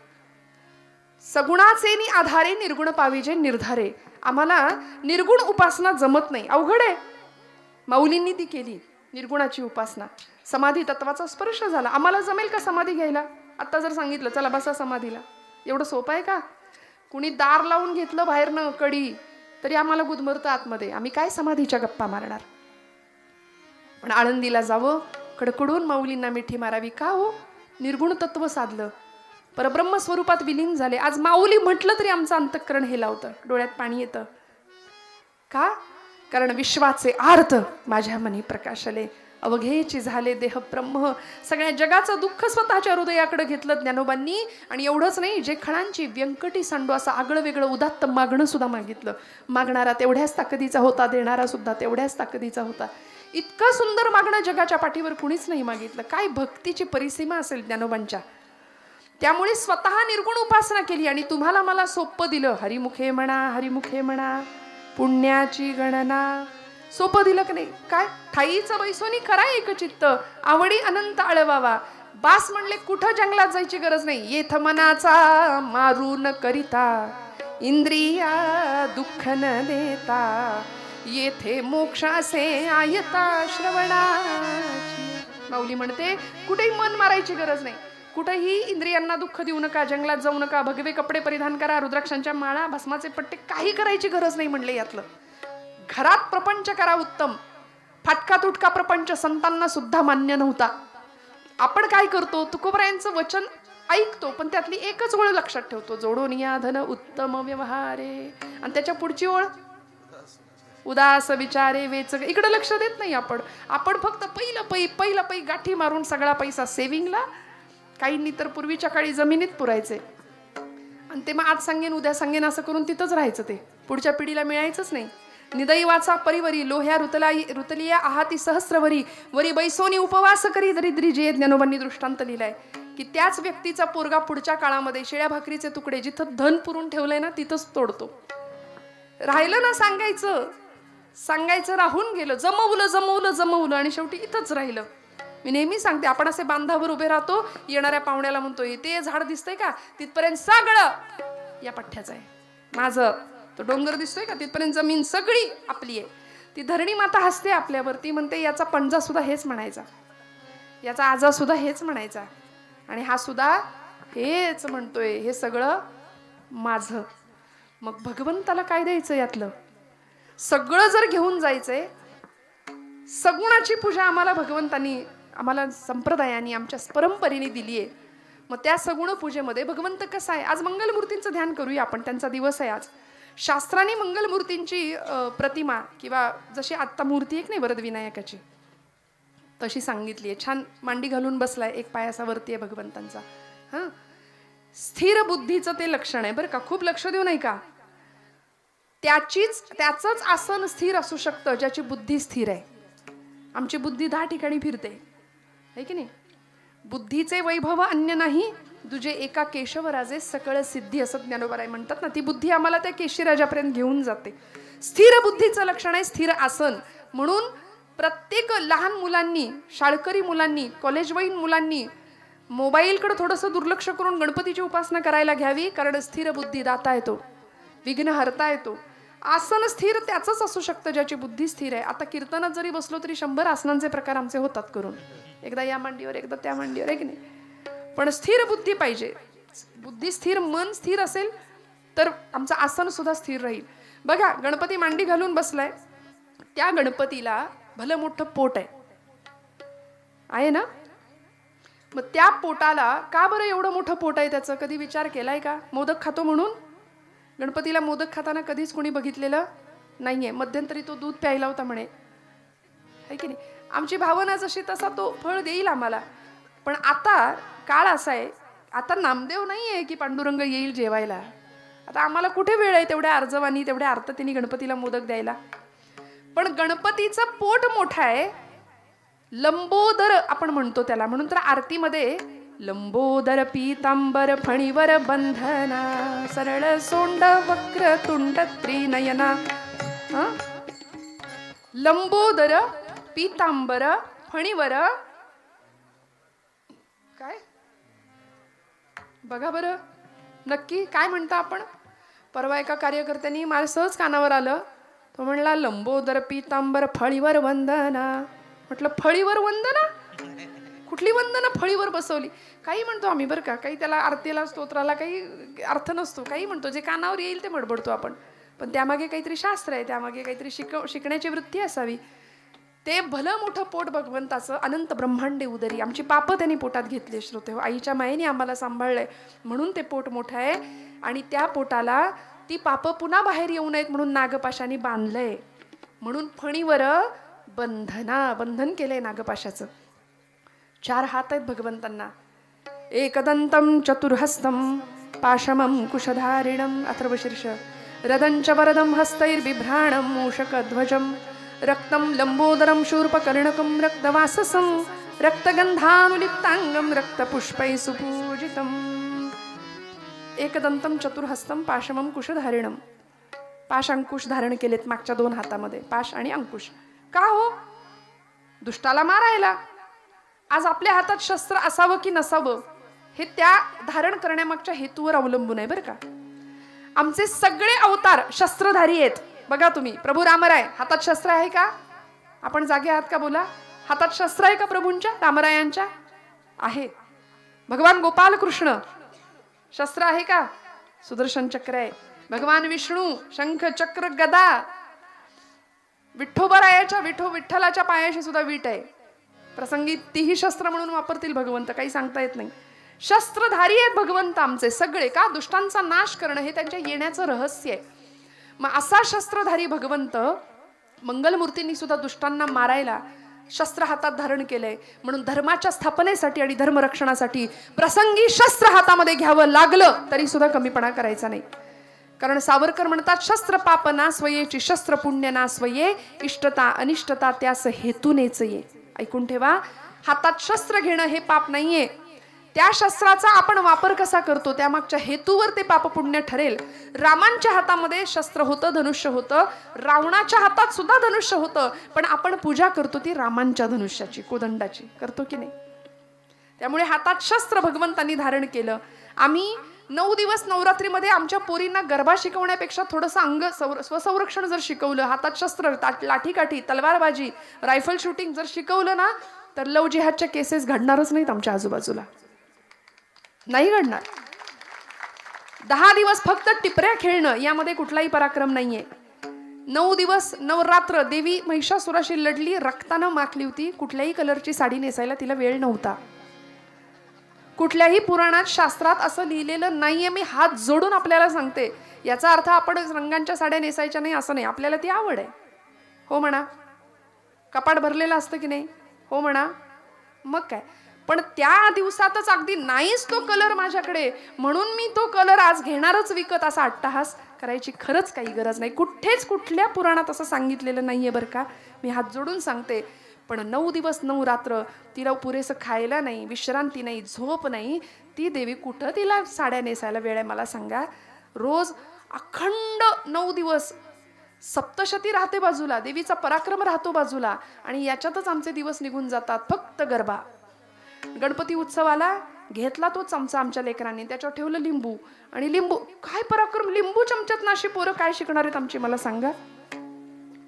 सगुणाचे आधारे निर्गुण पाविजे निर्धारे. आम्हाला निर्गुण उपासना जमत नाही, अवघड आहे. माऊलींनी ती केली निर्गुणाची उपासना, समाधी तत्वाचा स्पर्श झाला. आम्हाला जमेल का समाधी घ्यायला? आता जर सांगितलं चला बसा समाधीला, एवढं सोपं आहे का? कुणी दार लावून घेतलं बाहेरनं कडी तरी आम्हाला गुदमरतं आतमध्ये. आम्ही काय समाधीच्या गप्पा मारणार? पण आळंदीला जावं, कडकडून माऊलींना मिठी मारावी. का हो? निर्गुण तत्व साधलं, परब्रह्म स्वरूपात विलीन झाले. आज माऊली म्हटलं तरी आमचं अंतःकरण हे लावतं, डोळ्यात पाणी येतं. का? कारण विश्वाचे आर्त माझ्या मनी प्रकाशले, अवघेची झाले देह ब्रह्म. सगळ्या जगाचं दुःख स्वतःच्या हृदयाकडे घेतलं ज्ञानोबांनी. आणि एवढंच नाही, जे खणांची व्यंकटी सांडू असं आगळं वेगळं उदात्त मागणं सुद्धा मागितलं. मागणारा तेवढ्याच ताकदीचा होता, देणारा सुद्धा तेवढ्याच ताकदीचा होता. इतकं सुंदर मागणं जगाच्या पाठीवर कुणीच नाही मागितलं. काय भक्तीची परिसीमा असेल ज्ञानोबांच्या. त्यामुळे स्वतः निर्गुण उपासना केली आणि तुम्हाला मला सोपं दिलं. हरिमुखे म्हणा, हरिमुखे म्हणा, पुण्याची गणना. सोपं दिलं की नाही? काय ठाईचं बैसोनी करा एकचित्त, आवडी अनंत आळवावा. बास म्हणले, कुठं जंगलात जायची गरज नाही. येथ मनाचा मारू न करिता, इंद्रिया दुःख न देता, येथे मोक्षासे आयता श्रवणाची. माऊली म्हणते, कुठेही मन मारायची गरज नाही, कुठेही इंद्रियांना दुःख देऊ नका, जंगलात जाऊ नका, भगवे कपडे परिधान करा, रुद्राक्षांच्या माळा, भस्माचे पट्टे, काही करायची गरज नाही म्हणले. यातलं घरात प्रपंच करा उत्तम. फाटका तुटका प्रपंच संतांना सुद्धा मान्य नव्हता. आपण काय करतो? तुकोबरायांचं वचन ऐकतो, पण त्यातली एकच ओळ लक्षात ठेवतो, जोडून या धन उत्तम व्यवहारे, आणि त्याच्या पुढची ओळ उदास विचारे वेच, इकडे लक्ष देत नाही आपण. आपण फक्त पहिलं पै गाठी मारून सगळा पैसा सेव्हिंगला, काहींनी तर पूर्वीच्या काळी जमिनीत पुरायचे, आणि ते मग आज सांगेन उद्या सांगेन असं करून तिथंच राहायचं, ते पुढच्या पिढीला मिळायचंच नाही. निदैवाचा परिवरी लोह्या रुतलिया आहाती सहस्रवरी, वरी बैसोनी उपवास करी दरिद्री, जे ज्ञानोबांनी दृष्टांत लिहिलाय की त्याच व्यक्तीचा पोरगा पुढच्या काळामध्ये शिळ्या भाकरीचे तुकडे जिथं धन पुरून ठेवलंय ना तिथंच तोडतो. राहिलं ना सांगायचं राहून गेलं, जमवलं आणि शेवटी इथंच राहिलं. मी नेहमी सांगते, आपण असे बांधावर उभे राहतो, येणाऱ्या पाहुण्याला म्हणतोय ते झाड दिसतंय का, तिथपर्यंत सगळं या पठ्ठ्याचं आहे माझं, तो डोंगर दिसतोय का, तिथपर्यंत जमीन सगळी आपली आहे. ती धरणी माता हसते आपल्यावरती, म्हणते याचा पंजा सुद्धा हेच म्हणायचा, याचा आजा सुद्धा हेच म्हणायचा, आणि हा सुद्धा हेच म्हणतोय, हे सगळं माझं. मग भगवंताला काय द्यायचं यातलं, सगळं जर घेऊन जायचंय. सगुणाची पूजा आम्हाला भगवंतांनी, आम्हाला संप्रदायाने, आमच्या परंपरेने दिली आहे. मग त्या सगुण पूजेमध्ये भगवंत कसा आहे, आज मंगलमूर्तींचं ध्यान करूया आपण, त्यांचा दिवस आहे आज. शास्त्राने मंगलमूर्तींची प्रतिमा, किंवा जशी आत्ता मूर्ती एक नाही वरदविनायकाची, तशी सांगितली आहे. छान मांडी घालून बसलाय, एक पायासावरती आहे भगवंतांचा. हां, स्थिर बुद्धीचं ते लक्षण आहे बरं का, खूप लक्ष देऊ नाही का. त्याचंच आसन स्थिर असू शकतं ज्याची बुद्धी स्थिर आहे. आमची बुद्धी 10 ठिकाणी फिरते, है की नाही. बुद्धीचे वैभव अन्य नाही, तुझे एका केशवराजे सकळ सिद्धी, असं ज्ञानोबाराय म्हणतात ना. ती बुद्धी आम्हाला त्या केशीराजापर्यंत घेऊन जाते. स्थिर बुद्धीचं लक्षण आहे स्थिर आसन. म्हणून प्रत्येक लहान मुलांनी, शाळकरी मुलांनी, कॉलेजवयीन मुलांनी मोबाईलकडे थोडंसं दुर्लक्ष करून गणपतीची उपासना करायला घ्यावी, कारण स्थिर बुद्धी दाता येतो, विघ्न हरता येतो. आसन स्थिर त्याचंच असू शकतं ज्याची बुद्धी स्थिर आहे. आता कीर्तनात जरी बसलो तरी 100 आसनांचे प्रकार आमचे होतात करून, एकदा या मांडीवर एकदा त्या मांडीवर, आहे की नाही. पण स्थिर बुद्धी पाहिजे, बुद्धी स्थिर, मन स्थिर असेल तर आमचं आसन सुद्धा स्थिर राहील. बघा, गणपती मांडी घालून बसलाय, त्या गणपतीला भलं मोठं पोट आहे ना. मग त्या पोटाला का बरं एवढं मोठं पोट आहे त्याचं, कधी विचार केलाय का. मोदक खातो म्हणून, गणपतीला मोदक खाताना कधीच कोणी बघितलेलं नाहीये. मध्यंतरी तो दूध प्यायला होता म्हणे, है की नाही. आमची भावना जशी तसा तो फळ देईल आम्हाला. पण आता काळ असा आहे, आता नामदेव नाहीये की पांडुरंग येईल जेवायला. आता आम्हाला कुठे वेळ आहे तेवढ्या अर्जवानी, तेवढ्या आर्ततेने गणपतीला मोदक द्यायला. पण गणपतीचं पोट मोठं आहे, लंबोदर आपण म्हणतो त्याला. म्हणून तर आरतीमध्ये लंबोदर पीतांबर फणीवर बंधना, सरळ सोंड वक्र तुंड त्रिनयना. लंबोदर पीतांबर फणीवर, काय बघा बरं नक्की काय म्हणता आपण. परवा एका कार्यकर्त्यांनी मला सहज कानावर आलं, तो म्हणला लंबोदर पीतांबर फळीवर वंदना. म्हटलं फळीवर वंदना, कुठली वंदना फळीवर बसवली. काही म्हणतो आम्ही बरं का, काही त्याला आरतीला स्तोत्राला काही अर्थ नसतो, काही म्हणतो जे कानावर येईल ते बडबडतो आपण. पण त्यामागे काहीतरी शास्त्र आहे, त्यामागे काहीतरी शिकण्याची वृत्ती असावी. ते भलं मोठं पोट भगवंताचं, अनंत ब्रह्मांडे उदरी. आमची पापं त्यांनी पोटात घेतली श्रोते, आईच्या मायेने आम्हाला सांभाळलंय म्हणून ते पोट मोठं आहे. आणि त्या पोटाला ती पापं पुन्हा बाहेर येऊ नयेत म्हणून नागपाशाने बांधलंय. म्हणून फणीवर बंधना, बंधन केलंय नागपाशाचं. 4 हात आहेत भगवंतांना. एकदंतं चतुर्हस्तं पाशमं कुशधारिणं, अथर्वशीर्ष. रदंच वरदं हस्तैर्बिभ्राणं मूषकध्वजं, रक्तं लंबोदरं शूर्पकर्णकं रक्तवाससं, रक्तगंधानुलिप्तांगं रक्तपुष्पैः सुपूजितम्. एकदंतं चतुर्हस्तं पाशमं कुशधारिणं. पाश अंकुश धारण केलेत मागच्या 2 हातामध्ये, पाश आणि अंकुश. का हो, दुष्टाला मारायला. आज आपल्या हातात शस्त्र असावं की नसावं हे त्या धारण करण्यामागच्या हेतूवर अवलंबून आहे बरं का. आमचे सगळे अवतार शस्त्रधारी आहेत. बघा तुम्ही, प्रभू रामराय हातात शस्त्र आहे का. आपण जागे आहात का, बोला. हातात शस्त्र आहे का प्रभूंच्या, रामरायांच्या. आहे. भगवान गोपाल कृष्ण शस्त्र आहे का, सुदर्शन चक्र आहे. भगवान विष्णू शंख चक्र गदा. विठ्ठोबरायाच्या विठ्ठलाच्या पायाशी सुद्धा वीट आहे. प्रसंगी तीही शस्त्र म्हणून वापरतील भगवंत, काही सांगता येत नाही. शस्त्रधारी आहेत भगवंत आमचे सगळे. का? दुष्टांचा नाश करणं हे त्यांच्या येण्याचं रहस्य आहे. मग असा शस्त्रधारी भगवंत मंगलमूर्तींनी सुद्धा दुष्टांना मारायला शस्त्र हातात धारण केलंय. म्हणून धर्माच्या स्थापनेसाठी आणि धर्मरक्षणासाठी प्रसंगी शस्त्र हातामध्ये घ्यावं लागलं तरी सुद्धा कमीपणा करायचा नाही. कारण सावरकर म्हणतात, शस्त्र पाप ना स्वयेची, शस्त्र पुण्य ना स्वये, इष्टता अनिष्टता त्यास हेतूनेच ये. ऐकून ठेवा, हातात शस्त्र घेणं हे पाप नाहीये. त्या शस्त्राचा आपण वापर कसा करतो त्यामागच्या हेतूवर ते पाप पुण्य ठरेल. रामांच्या हातामध्ये शस्त्र होतं, धनुष्य होतं. रावणाच्या हातात सुद्धा धनुष्य होतं, पण आपण पूजा करतो ती रामांच्या धनुष्याची, कोदंडाची करतो की नाही. त्यामुळे हातात शस्त्र भगवंतांनी धारण केलं. आम्ही 9 दिवस नवरात्रीमध्ये आमच्या पोरींना गरबा शिकवण्यापेक्षा थोडंसं स्वसंरक्षण जर शिकवलं, हातात शस्त्र, लाठीकाठी, तलवारबाजी, रायफल शूटिंग जर शिकवलं ना, तर लव जिहादच्या केसेस घडणारच नाहीत आमच्या आजूबाजूला, नाही घडणार. 10 दिवस फक्त टिपऱ्या खेळणं यामध्ये कुठलाही पराक्रम नाहीये. 9 दिवस नवरात्र देवी महिषासुराशी लढली, रक्तानं माखली होती. कुठल्याही कलरची साडी नेसायला तिला वेळ नव्हता. कुठल्याही पुराणात शास्त्रात असं लिहिलेलं नाहीये. मी हात जोडून आपल्याला सांगते. याचा अर्थ आपण रंगांच्या साड्या नेसायच्या नाही असं नाही. आपल्याला ती आवड आहे, हो म्हणा. कपाट भरलेलं असतं की नाही, हो म्हणा. मग काय, पण त्या दिवसातच अगदी नाहीच तो कलर माझ्याकडे म्हणून मी तो कलर आज घेणारच विकत, असा अट्टहास करायची खरंच काही गरज नाही. कुठेच कुठल्या पुराणात असं सांगितलेलं नाहीये बरं का. मी हात जोडून सांगते. पण 9 दिवस 9 रात्र तिला पुरेसं खायला नाही, विश्रांती नाही, झोप नाही. ती देवी कुठं तिला साड्या नेसायला वेळ आहे मला सांगा. रोज अखंड 9 दिवस सप्तशती राहते बाजूला, देवीचा पराक्रम राहतो बाजूला, आणि याच्यातच आमचे दिवस निघून जातात. फक्त गरबा. गणपती उत्सवाला घेतला तो चमचा आमच्या लेकरांनी, त्याच्यावर ठेवलं लिंबू, आणि लिंबू काय पराक्रम, लिंबू चमच्यात नाशी पोरं काय शिकणार आहेत आमची मला सांगा.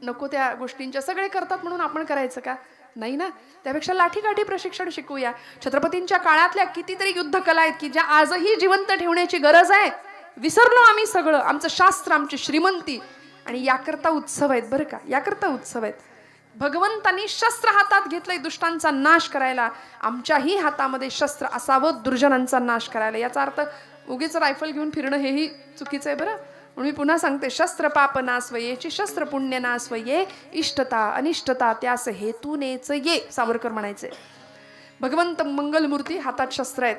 नको त्या गोष्टींच्या सगळे करतात म्हणून आपण करायचं का? नाही ना. त्यापेक्षा लाठीकाठी प्रशिक्षण शिकूया. छत्रपतींच्या काळातल्या कितीतरी युद्ध कला आहेत की ज्या आजही जिवंत ठेवण्याची गरज आहे. विसरलो आम्ही सगळं, आमचं शास्त्र, आमची श्रीमंती, आणि याकरता उत्सव आहेत बरं का, याकरता उत्सव आहेत. भगवंतांनी शस्त्र हातात घेतलंय दुष्टांचा नाश करायला. आमच्याही हातामध्ये शस्त्र असावं दुर्जनांचा नाश करायला. याचा अर्थ उगीच रायफल घेऊन फिरणं हेही चुकीचं आहे बरं. म्हणून मी पुन्हा सांगते, शस्त्र पाप ना स्वयेची, शस्त्र पुण्य ना स्वये, इष्टता अनिष्टता त्यास हेतूनेच ये, सावरकर म्हणायचे. भगवंत मंगलमूर्ती, हातात शस्त्र आहेत.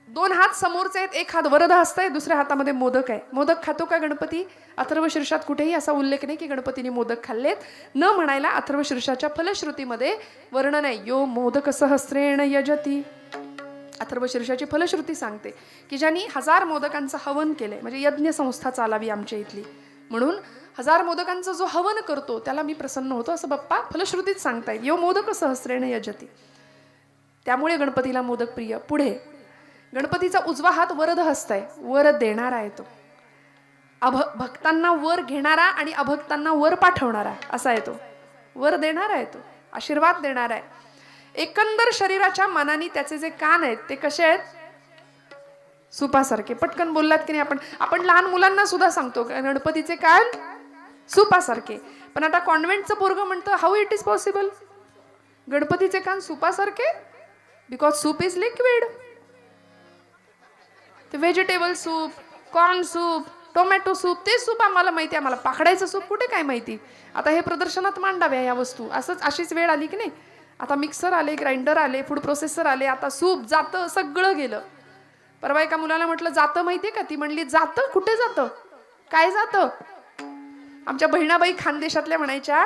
2 हात समोरचे आहेत, 1 हात वरद हस्त आहे, दुसऱ्या हातामध्ये मोदक आहे. मोदक खातो का गणपती? अथर्वशीर्षात कुठेही असा उल्लेख नाही की गणपतीने मोदक खाल्लेत. न म्हणायला अथर्वशीर्षाच्या फलश्रुतीमध्ये वर्णन आहे. यो मोदक सहस्रेण यजती. अथर्वशीर्षाची फलश्रुती सांगते की ज्यांनी 1000 मोदकांचं हवन केलंय, म्हणजे यज्ञ संस्था चालावी आमच्या इथली, म्हणून 1000 मोदकांचा जो हवन करतो त्याला मी प्रसन्न होतो, असं बाप्पा फलश्रुतीत सांगतायत. यो मोदक सहस्रेण यजती. त्यामुळे गणपतीला मोदक प्रिय. पुढे गणपतीचा उजवा हात वरद हस्त आहे, वर देणारा आहे तो. भक्तांना वर घेणारा आणि अभक्तांना वर पाठवणारा असा आहे तो. वर देणारा आहे तो, आशीर्वाद देणारा आहे. एकंदर शरीराच्या मानाने त्याचे जे कान आहेत ते कसे आहेत? सुपासारखे. पटकन बोललात की नाही. आपण लहान मुलांना सुद्धा सांगतो गणपतीचे कान सुपासारखे. पण आता कॉन्व्हेंटचं पोरगं म्हणतं, हाऊ इट इज पॉसिबल, गणपतीचे कान सुपासारखे? Because soup is liquid. ते vegetable soup, corn soup, tomato soup, ते सूप आम्हाला माहिती, आम्हाला पाखडायचं सूप कुठे काय माहिती. आता हे प्रदर्शनात मांडाव्या या वस्तू. अशीच वेळ आली की नाही. आता मिक्सर आले, ग्राइंडर आले, फूड प्रोसेसर आले, आता सूप जातं, सगळं गेलं. परवा एका मुलाला म्हटलं जातं माहितीये का? ती म्हणली जातं? कुठे जातं, काय जातं? आमच्या बहिणाबाई खानदेशातल्या म्हणायच्या,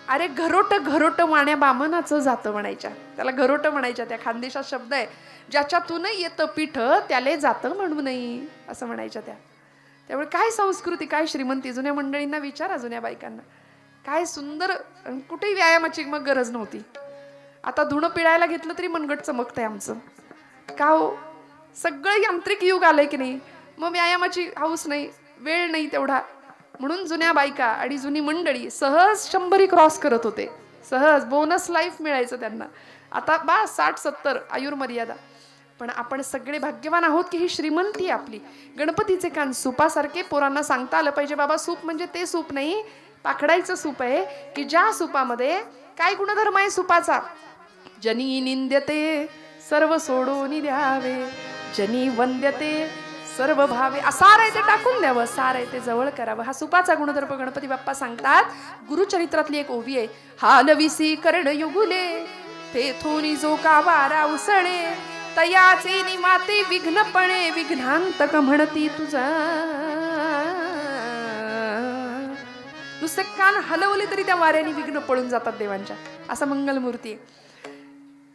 अरे घरोट घरोट वाण्या बामनाचं जातं म्हणायच्या. त्याला घरोट म्हणायच्या. त्या खानदेशात शब्द आहे, ज्याच्यातून येतं पीठ त्याले जातं म्हणू नये, असं म्हणायच्या त्या. त्यामुळे काय संस्कृती, काय श्रीमंती. जुन्या मंडळींना विचारा, जुन्या बायकांना, काय सुंदर. कुठेही व्यायामाची मग गरज नव्हती. आता धुणं पिळायला घेतलं तरी मनगट चमकतंय आमचं. का हो? सगळं यांत्रिक युग आलंय की नाही. मग व्यायामाची हाऊस नाही, वेळ नाही तेवढा. म्हणून जुन्या बायका आणि जुनी मंडळी सहज 100 क्रॉस करत होते. सहज बोनस लाईफ मिळायचं त्यांना. आता 60-70 आयुर्मर्यादा. पण आपण सगळे भाग्यवान आहोत की ही श्रीमंती आपली. गणपतीचे कान सुपासारखे. पोरांना सांगता आलं पाहिजे, बाबा सूप म्हणजे ते सूप नाही, पाखडायचं सूप आहे की ज्या सुपामध्ये काय गुणधर्म आहे सुपाचा? जनी निंद्यते सर्व सोडून द्यावे, जनी वंद्यते सर्व भावे. सार आहे ते टाकून द्यावं, सार आहे ते जवळ करावं. हा सुपाचा गुणधर्म गणपती बाप्पा सांगतात. गुरुचरित्रातली एक ओवी आहे. हालविसी कर्ण युगुले, तेथून जो का वारा उसळे, तयाचे निमाते विघ्नपणे, विघ्नांतक म्हणती तुझा. नुसते कान हलवले तरी त्या वाऱ्याने विघ्न पळून जातात देवांच्या. असा मंगलमूर्ती आहे.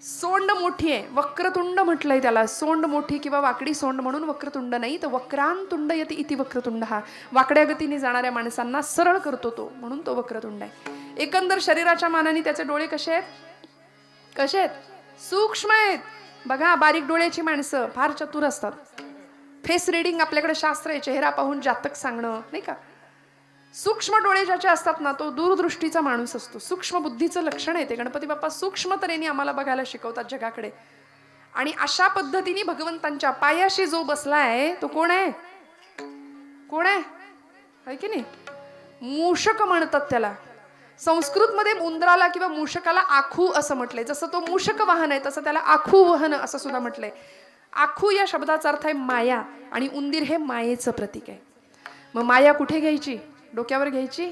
सोंड मोठी आहे, वक्रतुंड म्हटलंय त्याला. सोंड मोठी किंवा वाकडी सोंड म्हणून वक्रतुंड नाही, तर वक्रांतुंड यती इति वक्रतुंड. हा वाकड्या गतीने जाणाऱ्या माणसांना सरळ करतो तो, म्हणून तो वक्रतुंड आहे. एकंदर शरीराच्या मानाने त्याचे डोळे कसे आहेत? कसे आहेत? सूक्ष्म आहेत. बघा, बारीक डोळ्याची माणसं फार चतुर असतात. फेस रिडिंग आपल्याकडे शास्त्र आहे, चेहरा पाहून जातक सांगणं, नाही का. सूक्ष्म डोळे ज्याचे असतात ना, तो दूरदृष्टीचा माणूस असतो. सूक्ष्म बुद्धीचं लक्षण आहे ते. गणपती बाप्पा सूक्ष्म तऱ्हेने आम्हाला बघायला शिकवतात जगाकडे. आणि अशा पद्धतीने भगवंतांच्या पायाशी जो बसलाय तो कोण आहे? कोण आहे की नाही? मूषक म्हणतात त्याला. संस्कृतमध्ये उंदराला किंवा मूषकाला आखू असं म्हटलंय. जसं तो मूषक वाहन आहे तसं त्याला आखू वाहन असं सुद्धा म्हटलंय. आखू या शब्दाचा अर्थ आहे माया, आणि उंदीर हे मायेचं प्रतीक आहे. मग माया कुठे घ्यायची? डोक्यावर घ्यायची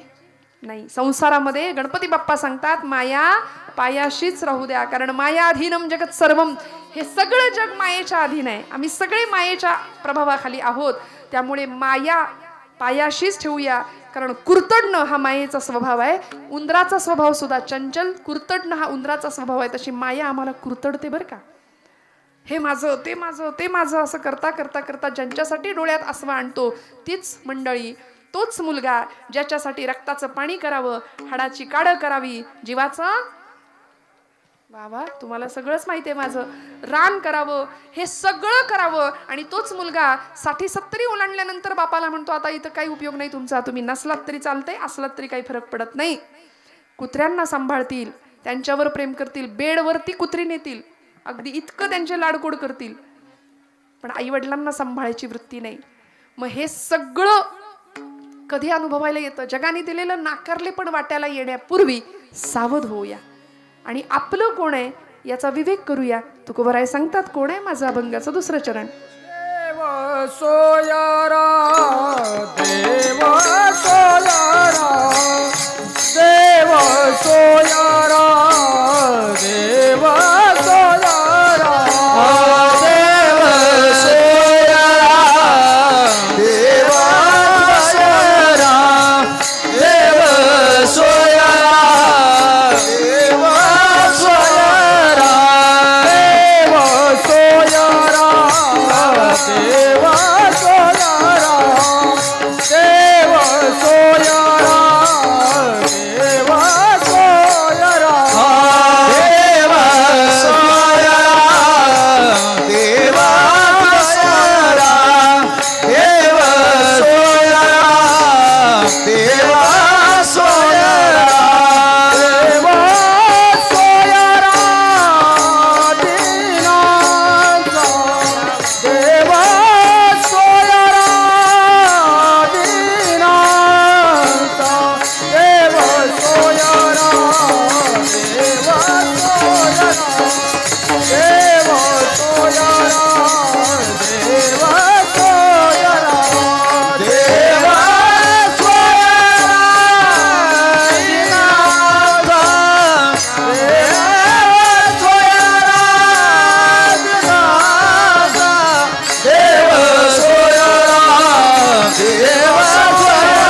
नाही. संसारामध्ये गणपती बाप्पा सांगतात माया पायाशीच राहू द्या, कारण मायाधीनम जगत सर्वम. हे सगळं जग मायेच्या अधीन आहे. आम्ही सगळे मायेच्या प्रभावाखाली आहोत. त्यामुळे माया पायाशीच ठेवूया, कारण कुरतडणं हा मायेचा स्वभाव आहे. उंदराचा स्वभाव सुद्धा चंचल, कुरतडणं हा उंदराचा स्वभाव आहे. तशी माया आम्हाला कुरतडते बरं का. हे माझं, ते माझं, ते माझं असं करता करता करता ज्यांच्यासाठी डोळ्यात आसवा आणतो तीच मंडळी, तोच मुलगा ज्याच्यासाठी रक्ताचं पाणी करावं, हाडाची काढ करावी, जीवाचं बाबा तुम्हाला सगळंच माहिती आहे माझं, रान करावं, हे सगळं करावं. आणि तोच मुलगा 60-70 ओलांडल्यानंतर बापाला म्हणतो आता इथं काही उपयोग नाही तुमचा, तुम्ही नसलात तरी चालतंय, असलात तरी काही फरक पडत नाही. कुत्र्यांना सांभाळतील, त्यांच्यावर प्रेम करतील, बेडवरती कुत्री नेतील, अगदी इतकं त्यांचे लाडकोड करतील, पण आई वडिलांना सांभाळायची वृत्ती नाही. मग हे सगळं कधी अनुभवायला येतं? जगाने दिलेलं नाकारले पण वाट्याला येण्यापूर्वी सावध होऊया आणि आपलं कोण आहे याचा विवेक करूया. तुकोबराय सांगतात, कोण आहे माझं अभंगाचं दुसरं चरण. देव सोयारा, देव सोयारा, देव सोयारा, देव सोयारा, देव सोयारा, देव सोयारा, देव सोयारा, देव सोयारा, देव सोयारा, देव सोयारा, देव सोयारा, देव सोयारा, देव सोयारा, देव सोयारा, देव सोयारा, देव सोयारा, देव सोयारा, दीनांचा देव सोयारा, दीनांचा देव सोयारा, देव सोयारा, देव सोयारा, देव सोयारा, देव सोयारा, दीनांचा देव सोयारा, दीनांचा देव सोयारा, देव सोयारा,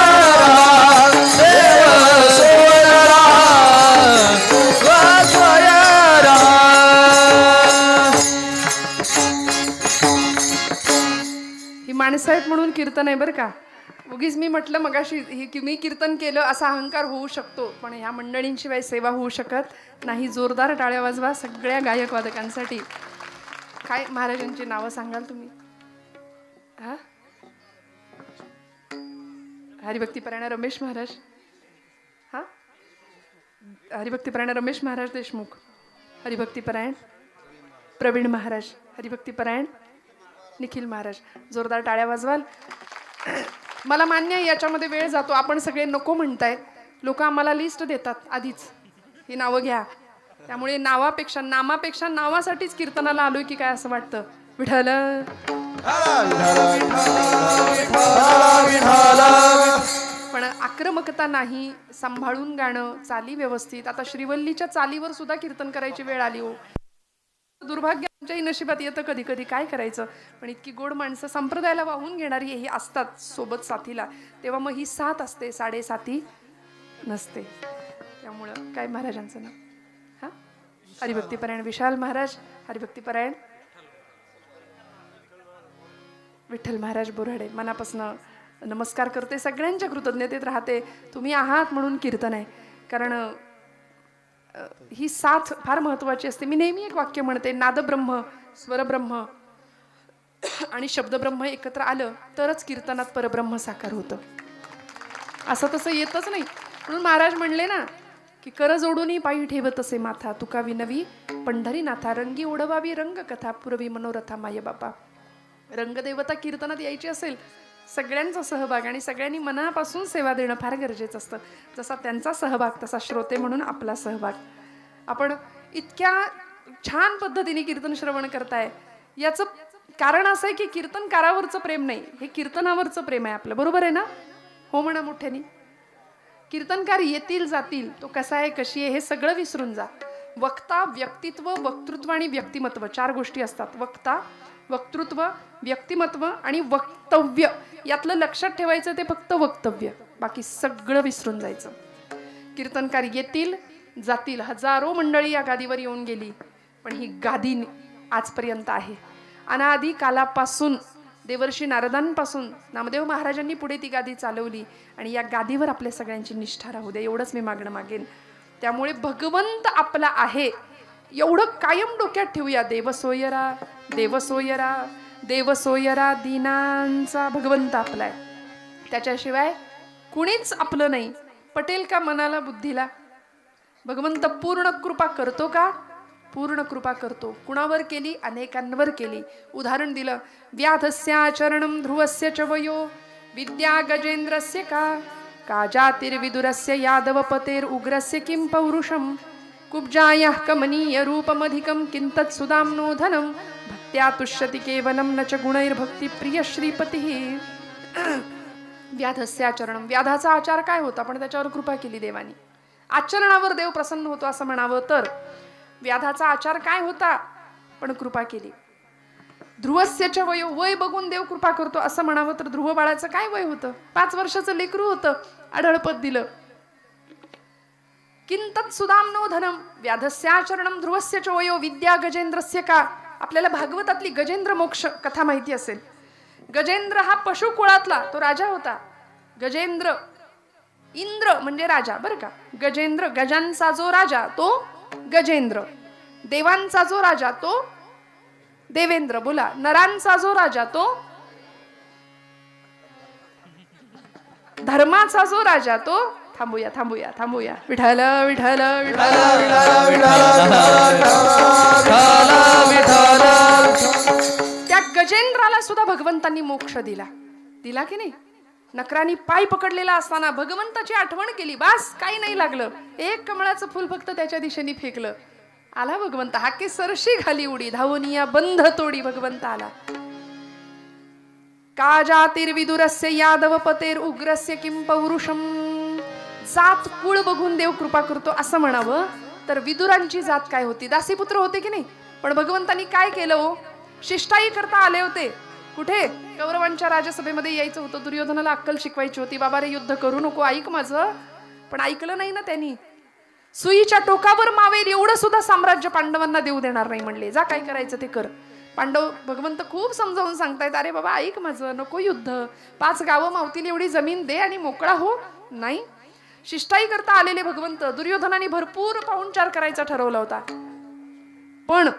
देव सोयारा, देव सोयारा. ही माणसं आहेत म्हणून कीर्तन आहे बरं का. उगीच मी म्हटलं मगाशी की मी कीर्तन केलं असा अहंकार होऊ शकतो, पण ह्या मंडळींशिवाय सेवा होऊ शकत नाही. जोरदार टाळ्या वाजवा सगळ्या गायक वादकांसाठी. काय महाराजांची नावं सांगाल तुम्ही? हा, हरिभक्तीपरायण रमेश महाराज, हा हरिभक्तीपरायण रमेश महाराज देशमुख, हरिभक्तीपरायण प्रवीण महाराज, हरिभक्तीपरायण निखिल महाराज. जोरदार टाळ्या वाजवाल. मला मान्य आहे याच्यामध्ये वेळ जातो, आपण सगळे नको म्हणताय. लोक आम्हाला लिस्ट देतात आधीच, ही नावं घ्या, त्यामुळे नामापेक्षा नावासाठीच कीर्तनाला आलोय की काय असं वाटतं. विठ्ठल पण आक्रमकता नाही, सांभाळून गाणं, चाली व्यवस्थित. आता श्रीवल्लीच्या चालीवर सुद्धा कीर्तन करायची वेळ आली हो. दुर्भाग्य आमच्याही नशिबात येतं कधी कधी, काय करायचं. पण इतकी गोड माणसं संप्रदायाला वाहून घेणारी ही असतात सोबत साथीला, तेव्हा मग ही साथ असते, साडेसाती नसते. त्यामुळं काय महाराजांचं नाव, हा हरिभक्तीपरायण विशाल महाराज, हरिभक्तीपरायण विठ्ठल महाराज बोराडे. मनापासून नमस्कार करते, सगळ्यांच्या कृतज्ञतेत राहते. तुम्ही आहात म्हणून कीर्तन आहे. कारण ही साथ फार महत्वाची असते. मी नेहमी एक वाक्य म्हणते, नादब्रह्म, स्वरब्रह्म आणि शब्दब्रह्म एकत्र आलं तरच कीर्तनात परब्रह्म साकार होतं. असं तसं येतच नाही. म्हणून महाराज म्हणले ना की कर जोडून पायी ठेवत असे माथा, तुका विनवी पंढरीनाथा, रंगी ओढवावी रंग कथा, पुरवी मनोरथा माय बापा. रंगदेवता कीर्तनात यायची असेल, सगळ्यांचा सहभाग आणि सगळ्यांनी मनापासून सेवा देणं फार गरजेचं असतं. जसा त्यांचा सहभाग तसा श्रोते म्हणून आपला सहभाग. आपण इतक्या छान पद्धतीने कीर्तन श्रवण करताय, याचं कारण असं आहे की कीर्तनकारावरचं प्रेम नाही, हे कीर्तनावरचं प्रेम आहे आपलं. बरोबर आहे ना? हो म्हणा मोठ्यानी. कीर्तनकार येतील जातील, तो कसा आहे कशी आहे हे सगळं विसरून जा. वक्ता, व्यक्तित्व, वक्तृत्व आणि व्यक्तिमत्व, 4 गोष्टी असतात. वक्ता, वक्तृत्व, व्यक्तिमत्व आणि वक्तव्य. यातलं लक्षात ठेवायचं ते फक्त वक्तव्य, बाकी सगळं विसरून जायचं. कीर्तनकार येतील जातील, हजारो मंडळी या गादीवर येऊन गेली, पण ही गादी आजपर्यंत आहे. अनादी कालापासून, देवर्षी नारदांपासून नामदेव महाराजांनी पुढे ती गादी चालवली आणि या गादीवर आपल्या सगळ्यांची निष्ठा राहू दे, एवढंच मी मागणं मागेन. त्यामुळे भगवंत आपला आहे एवढं कायम डोक्यात ठेवूया. देवसोयरा, देवसोयरा, देवसोयरा, दीनांचा भगवंत आपला आहे. त्याच्याशिवाय कुणीच आपलं नाही. पटेल का मनाला बुद्धीला? भगवंत पूर्ण कृपा करतो का? पूर्ण कृपा करतो. कुणावर केली? अनेकांवर केली. उदाहरण दिलं, व्याधस्याचरणं ध्रुवस्य च वयो विद्या गजेंद्रस्य का जातिर्विदुरस्य यादवपतेर उग्रस्य किं पौरुषम कुब्जायाः कमनीय रूपमधिकं किंतत् सुदाम्नो धनं भक्त्या तुष्यति केवलं न च गुणैर्भक्ती प्रिय श्रीपतिः. व्याधस्याचरणं, व्याधाचा आचार काय होता पण त्याच्यावर कृपा केली देवानी. आचरणावर देव प्रसन्न होतो असं म्हणावं तर व्याधाचा आचार काय होता पण कृपा केली. ध्रुवस्य वयो, वय बघून देव कृपा करतो असं म्हणावं तर ध्रुव बाळाचं काय वय होतं? 5 वर्षाचं लेकरू होतं, आढळपद दिलं. किंतत् सुदाम्नो धनम व्याधस्याचरणं ध्रुवस्य च वयो विद्या गजेंद्रस्य का. आपल्याला भागवतातली गजेंद्र मोक्ष कथा माहिती असेल. गजेंद्र हा पशुकुळातला तो राजा होता. गजेंद्र, इंद्र म्हणजे राजा बरं का. गजेंद्र, गजांचा जो राजा तो गजेंद्र, देवांचा जो राजा तो देवेंद्र. बोला, नरांचा जो राजा तो धर्माचा जो राजा तो थांबूया थांबूया थांबूया विठ्ठल विठ्ठल त्या गजेंद्राला सुद्धा भगवंतांनी मोक्ष दिला. दिला की नाही? नकरानी पाय पकडलेला असताना भगवंताची आठवण केली, बास काही नाही लागलं. एक कमळाचं फुल फक्त त्याच्या दिशेने फेकलं, आला भगवंत. हाके सरशी घाली उडी, धावनिया बंध तोडी भगवंत आला. का जातिर्विदुरस्य यादवपतेर उग्रस्य किं पौरुषम. जात कुळ बघून देव कृपा करतो असं म्हणावं तर विदुरांची जात काय होती? दासीपुत्र होते की नाही? पण भगवंतांनी काय केलं हो? शिष्टाई करता आले होते. कुठे? कौरवांच्या राजसभेमध्ये यायचं होतं. दुर्योधनाला अक्कल शिकवायची होती. बाबा रे युद्ध करू नको, ऐक माझं. पण ऐकलं नाही ना त्यांनी. सुईच्या टोकावर मावेल एवढं सुद्धा साम्राज्य पांडवांना देऊ देणार नाही म्हणले. जा काय करायचं ते कर. पांडव भगवंत खूप समजावून सांगतायत, अरे बाबा ऐक माझं, नको युद्ध, 5 गावं मावतील एवढी जमीन दे आणि मोकळा हो. नाही, शिष्टाई करता आलेले भगवंत. दुर्योधनाने भरपूर पाहुणचार करायचा ठरवला होता, पण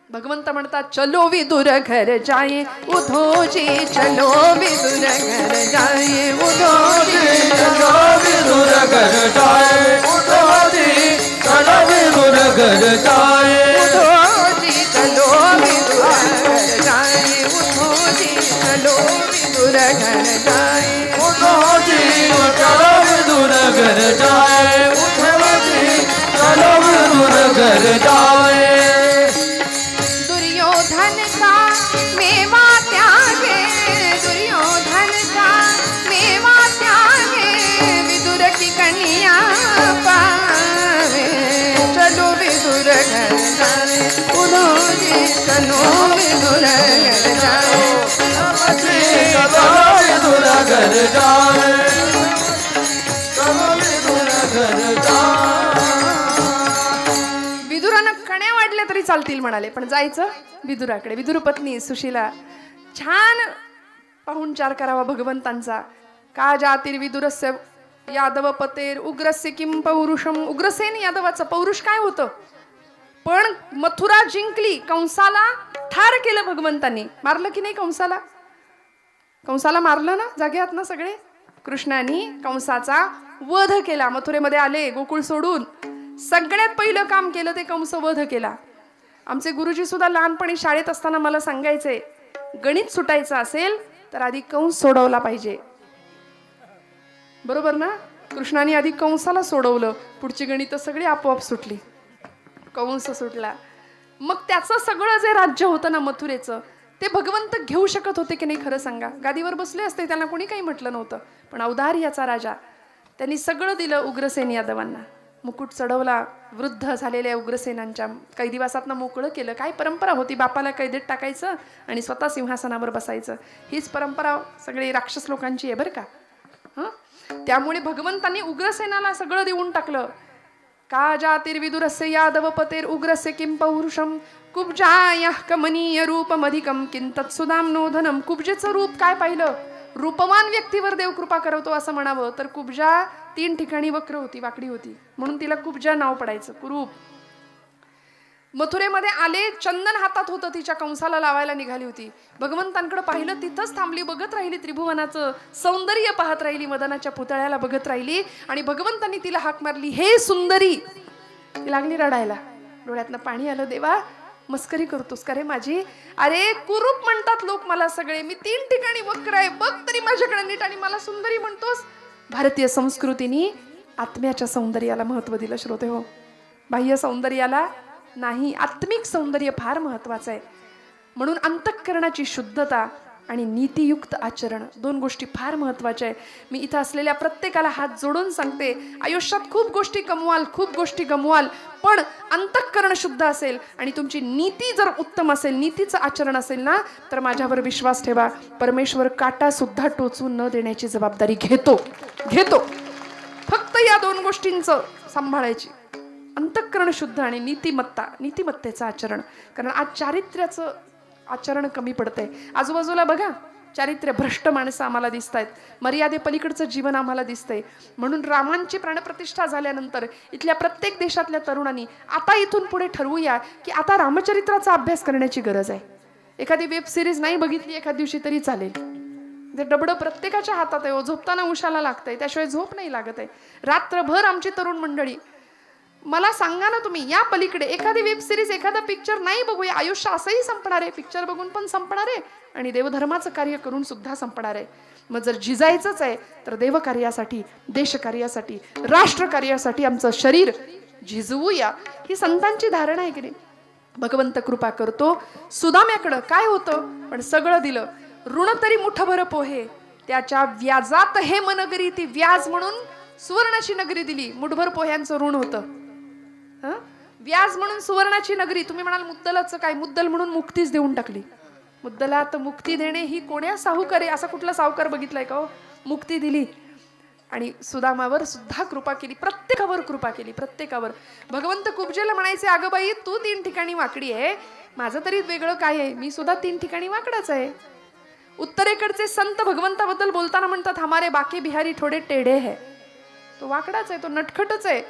भगवंत म्हणतात चलो विदुर घर जाये उधोजी, चलो विदुर घर जाये उधोजी, चलो विदुर घर जाए उधोजी, चलो विदुर घर जाए उधोजी, चलो विदुर घर जाये उधोजी, चलो विदुर घर जाये उधोजी, चलो विदुर घर जाए उधोजी, चलो विदुर घर जाए दुर्योधन का मेवा त्यागे दुर्योधन का मेवा त्यागे विदुर की कन्या पावे चलो विदुर घर जाए उन्होंने चलो विदुर घर जाए चलो विदुर घर जाए चलो विदुर घर जाए विदुरानं कण्या वाढल्या तरी चालतील म्हणाले, पण जायचं विदुराकडे. विदुर पत्नी सुशीला छान पाहुणचार करावा भगवंतांचा. का जातीर विदुरस्य यादव पतेर उग्रस्य किं पौरुषम. उग्रसेन यादवाचं पौरुष काय होतं, पण मथुरा जिंकली, कंसाला ठार केलं भगवंतांनी. मारलं की नाही कंसाला? कंसाला मारलं ना, जागे आहात ना सगळे. कृष्णाने कंसाचा वध केला. मथुरेमध्ये आले गोकुळ सोडून, सगळ्यात पहिलं काम केलं ते कंस वध केला. आमचे गुरुजी सुद्धा लहानपणी शाळेत असताना मला सांगायचे, गणित सुटायचं असेल तर आधी कंस सोडवला पाहिजे. बरोबर ना? कृष्णाने आधी कंसाला सोडवलं, पुढची गणित सगळी आपोआप सुटली. कंस सुटला, मग त्याचं सगळं जे राज्य होतं ना मथुरेचं, ते भगवंत घेऊ शकत होते की नाही खरं सांगा? गादीवर बसले असते, त्यांना कोणी काही म्हटलं नव्हतं, पण औदार्याचा राजा, त्यांनी सगळं दिलं उग्रसेन यादवांना. मुकुट चढवला, वृद्ध झालेल्या उग्रसेनांच्या कैदिवासातनं मोकळं केलं. काय परंपरा होती, बापाला कैदेत टाकायचं आणि स्वतः सिंहासनावर बसायचं. हीच परंपरा सगळी राक्षस लोकांची आहे बरं का. त्यामुळे भगवंतांनी उग्रसेनाला सगळं देऊन टाकलं. का जातिर्विदुरस्य यादव पतेर उग्रस्य किं पौरुषम कुब्जाय कमनीय रूपमधिकम किंतत् सुदाम्नो धनम. कुब्जेचं रूप काय पाहिलं, रूपवान व्यक्तीवर देव कृपा करवतो असं म्हणावं तर कुब्जा 3 ठिकाणी वक्र होती, वाकडी होती, म्हणून तिला कुब्जा नाव पडायचं, कुरूप. मथुरेमध्ये आले, चंदन हातात होतं, तिच्या कंसाला लावायला निघाली होती. भगवंतांकडे पाहिलं, तिथंच थांबली, बघत राहिली, त्रिभुवनाचं सौंदर्य पाहत राहिली, मदनाच्या पुतळ्याला बघत राहिली. आणि भगवंतांनी तिला हाक मारली, हे सुंदरी. ती लागली रडायला, डोळ्यातनं पाणी आलं. देवा, मस्करी करतोस का रे माझी? अरे कुरूप म्हणतात लोक मला सगळे, मी 3 ठिकाणी वक्र आहे, बघ तरी माझ्याकडे नीट, आणि मला सुंदरी म्हणतोस? भारतीय संस्कृतीने आत्म्याच्या सौंदर्याला महत्व दिलं श्रोते हो, बाह्य सौंदर्याला नाही. आत्मिक सौंदर्य फार महत्वाचं आहे. म्हणून अंतःकरणाची शुद्धता आणि नीतियुक्त आचरण 2 गोष्टी फार महत्वाच्या आहे. मी इथं असलेल्या प्रत्येकाला हात जोडून सांगते, आयुष्यात खूप गोष्टी कमवाल, खूप गोष्टी गमवाल, पण अंतःकरण शुद्ध असेल आणि तुमची नीती जर उत्तम असेल, नीतीचं आचरण असेल ना, तर माझ्यावर विश्वास ठेवा, परमेश्वर काटा सुद्धा टोचून न देण्याची जबाबदारी घेतो. फक्त या 2 गोष्टींचं सांभाळायची, अंतःकरण शुद्ध आणि नीतिमत्तेचं आचरण. कारण आज चारित्र्याचं आचरण कमी पडतंय. आजूबाजूला बघा, चारित्र्य भ्रष्ट माणसं आम्हाला दिसत आहेत, मर्यादे पलीकडचं जीवन आम्हाला दिसतंय. म्हणून रामांची प्राणप्रतिष्ठा झाल्यानंतर इथल्या प्रत्येक देशातल्या तरुणांनी आता इथून पुढे ठरवूया की आता रामचरित्राचा अभ्यास करण्याची गरज आहे. एखादी वेब सिरीज नाही बघितली एखाद दिवशी तरी चालेल, ते डबडं प्रत्येकाच्या हातात आहे. झोपताना उशाला लागतंय, त्याशिवाय झोप नाही लागत आहे. रात्रभर आमची तरुण मंडळी, मला सांगा ना तुम्ही, या पलीकडे एखादी वेब सिरीज, एखादा पिक्चर नाही बघूया, आयुष्य असंही संपणार आहे, पिक्चर बघून पण संपणार आहे आणि देवधर्माचं कार्य करून सुद्धा संपणार आहे. मग जर झिजायचंच आहे तर देवकार्यासाठी, देशकार्यासाठी, राष्ट्रकार्यासाठी आमचं शरीर झिजवूया, ही संतांची धारणा आहे की नाही. भगवंत कृपा करतो. सुदाम्याकडं काय होतं, पण सगळं दिलं. ऋण तरी मुठभर पोहे, त्याच्या व्याजात हे मनगरी, ती व्याज म्हणून सुवर्णाची नगरी दिली. मुठभर पोह्यांचं ऋण होतं, व्याज म्हणून सुवर्णाची नगरी. तुम्ही म्हणाल मुद्दलाचं काय, मुद्दल म्हणून मुक्तीच देऊन टाकली. मुद्दलात मुक्ती देणे ही कोण्या साहुकार आहे, असा कुठला साहुकार बघितलाय का हो? मुक्ती दिली. आणि सुदामावर सुद्धा कृपा केली, प्रत्येकावर कृपा केली, प्रत्येकावर. भगवंत कुब्जेला म्हणायचे, अगं बाई, तू 3 ठिकाणी वाकडी आहे, माझं तरी वेगळं काय आहे, मी सुद्धा 3 ठिकाणी वाकडाच आहे. उत्तरेकडचे संत भगवंताबद्दल बोलताना म्हणतात, हमारे बाकी बिहारी थोडे टेढ़े है. तो वाकडाच आहे, तो नटखटच आहे.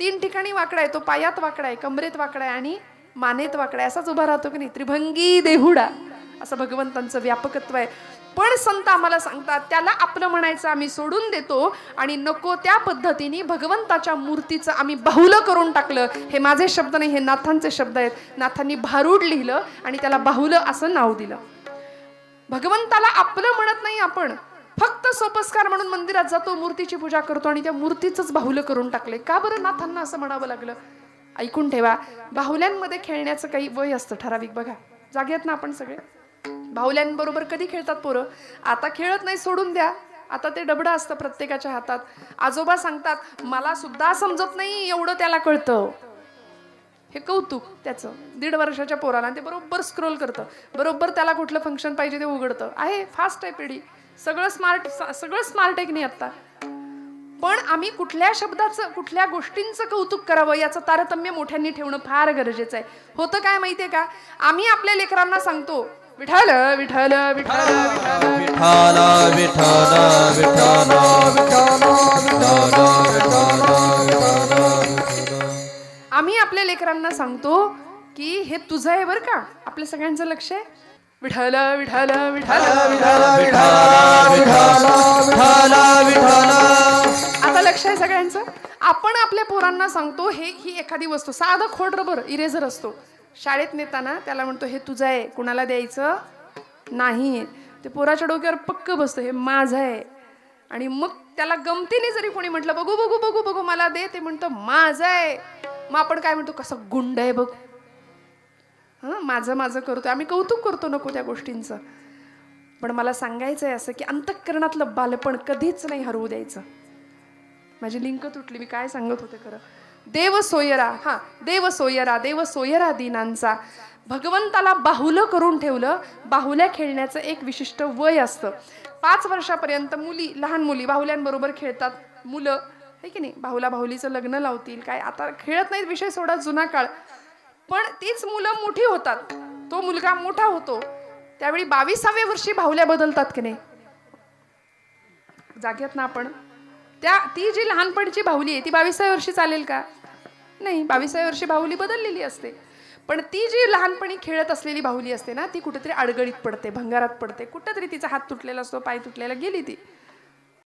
3 ठिकाणी वाकडा आहे, तो पायात वाकडा आहे, कमरेत वाकडा आहे आणि मानेत वाकडा आहे. असाच उभा राहतो की नाही, त्रिभंगी देहुडा, असं भगवंतांचं व्यापकत्व आहे. पण संत आम्हाला सांगतात, त्याला आपलं म्हणायचं आम्ही सोडून देतो आणि नको त्या पद्धतीने भगवंताच्या मूर्तीचं आम्ही बाहुलं करून टाकलं. हे माझे शब्द नाही, हे नाथांचे शब्द आहेत. नाथांनी भारूड लिहिलं आणि त्याला बाहुलं असं नाव दिलं. भगवंताला आपलं म्हणत नाही आपण, फक्त सोपस्कार म्हणून मंदिरात जातो, मूर्तीची पूजा करतो आणि त्या मूर्तीचंच बाहुलं करून टाकले. का बरं नाथांना असं म्हणावं लागलं? ऐकून ठेवा, बाहुल्यांमध्ये खेळण्याचं काही वय असतं ठराविक. बघा, जागेत ना आपण सगळे. बाहुल्यांबरोबर कधी खेळतात पोरं? आता खेळत नाही, सोडून द्या. आता ते डबडं असतं प्रत्येकाच्या हातात. आजोबा सांगतात, मला सुद्धा समजत नाही एवढं त्याला कळतं. हे कौतुक त्याचं 1.5 वर्षाच्या पोराला. ते बरोबर स्क्रोल करतं, बरोबर त्याला कुठलं फंक्शन पाहिजे ते उघडतं. आहे, फास्ट आहे पिढी, सगळं स्मार्ट आहे की नाही आत्ता. पण आम्ही कुठल्या शब्दाचं, कुठल्या गोष्टींचं कौतुक करावं याचं तारतम्य मोठ्यांनी ठेवणं फार गरजेचं आहे. होतं काय माहितीये का, आम्ही आपल्या लेकरांना सांगतो, विठ्ठल विठ्ठल विठ्ठल विठ्ठल विठ्ठल विठ्ठल. आम्ही आपल्या लेकरांना सांगतो की हे तुझं आहे बरं का. आपल्या सगळ्यांचं लक्ष आहे, विठ्ठल विठ्ठल विठ्ठल. आता लक्ष आहे सगळ्यांचं. आपण आपल्या पोरांना सांगतो, ही एखादी वस्तू, साधं खोड रबर इरेझर असतो, शाळेत नेताना त्याला म्हणतो हे तुझं आहे, कुणाला द्यायचं नाही. ते पोराच्या डोक्यावर पक्क बसतं, हे माझं आहे. आणि मग त्याला गमतीने जरी कोणी म्हटलं बघू बघू बघू बघू मला दे, ते म्हणतं माझं आहे. मग आपण काय म्हणतो, कसं गुंड आहे बघ, माझं माझं करतोय. आम्ही कौतुक करतो नको त्या गोष्टींचं. पण मला सांगायचं आहे असं की अंतःकरणातलं बालपण कधीच नाही हरवू द्यायचं. माझी लिंक तुटली, मी काय सांगत होते खरं. देव सोयरा, देव सोयरा, देव सोयरा दीनांचा. भगवंताला बाहुलं करून ठेवलं. बाहुल्या खेळण्याचं एक विशिष्ट वय असतं. 5 वर्षापर्यंत मुली, लहान मुली बाहुल्यांबरोबर खेळतात. मुलं आहे की नाही, बाहुला बाहुलीचं लग्न लावतील, काय आता खेळत नाहीत, विषय सोडा, जुना काळ. पण तीच मुलं मोठी होतात, तो मुलगा मोठा होतो, त्यावेळी 22व्या वर्षी बाहुल्या बदलतात की नाही. जाग्यात ना आपण. ती जी लहानपणीची बाहुली आहे ती 22व्या वर्षी चालेल का? नाही, 22व्या वर्षी बाहुली बदललेली असते. पण ती जी लहानपणी खेळत असलेली बाहुली असते ना, ती कुठेतरी अडगळीत पडते, भंगारात पडते, कुठेतरी तिचा हात तुटलेला असतो, पाय तुटलेला, गेली ती.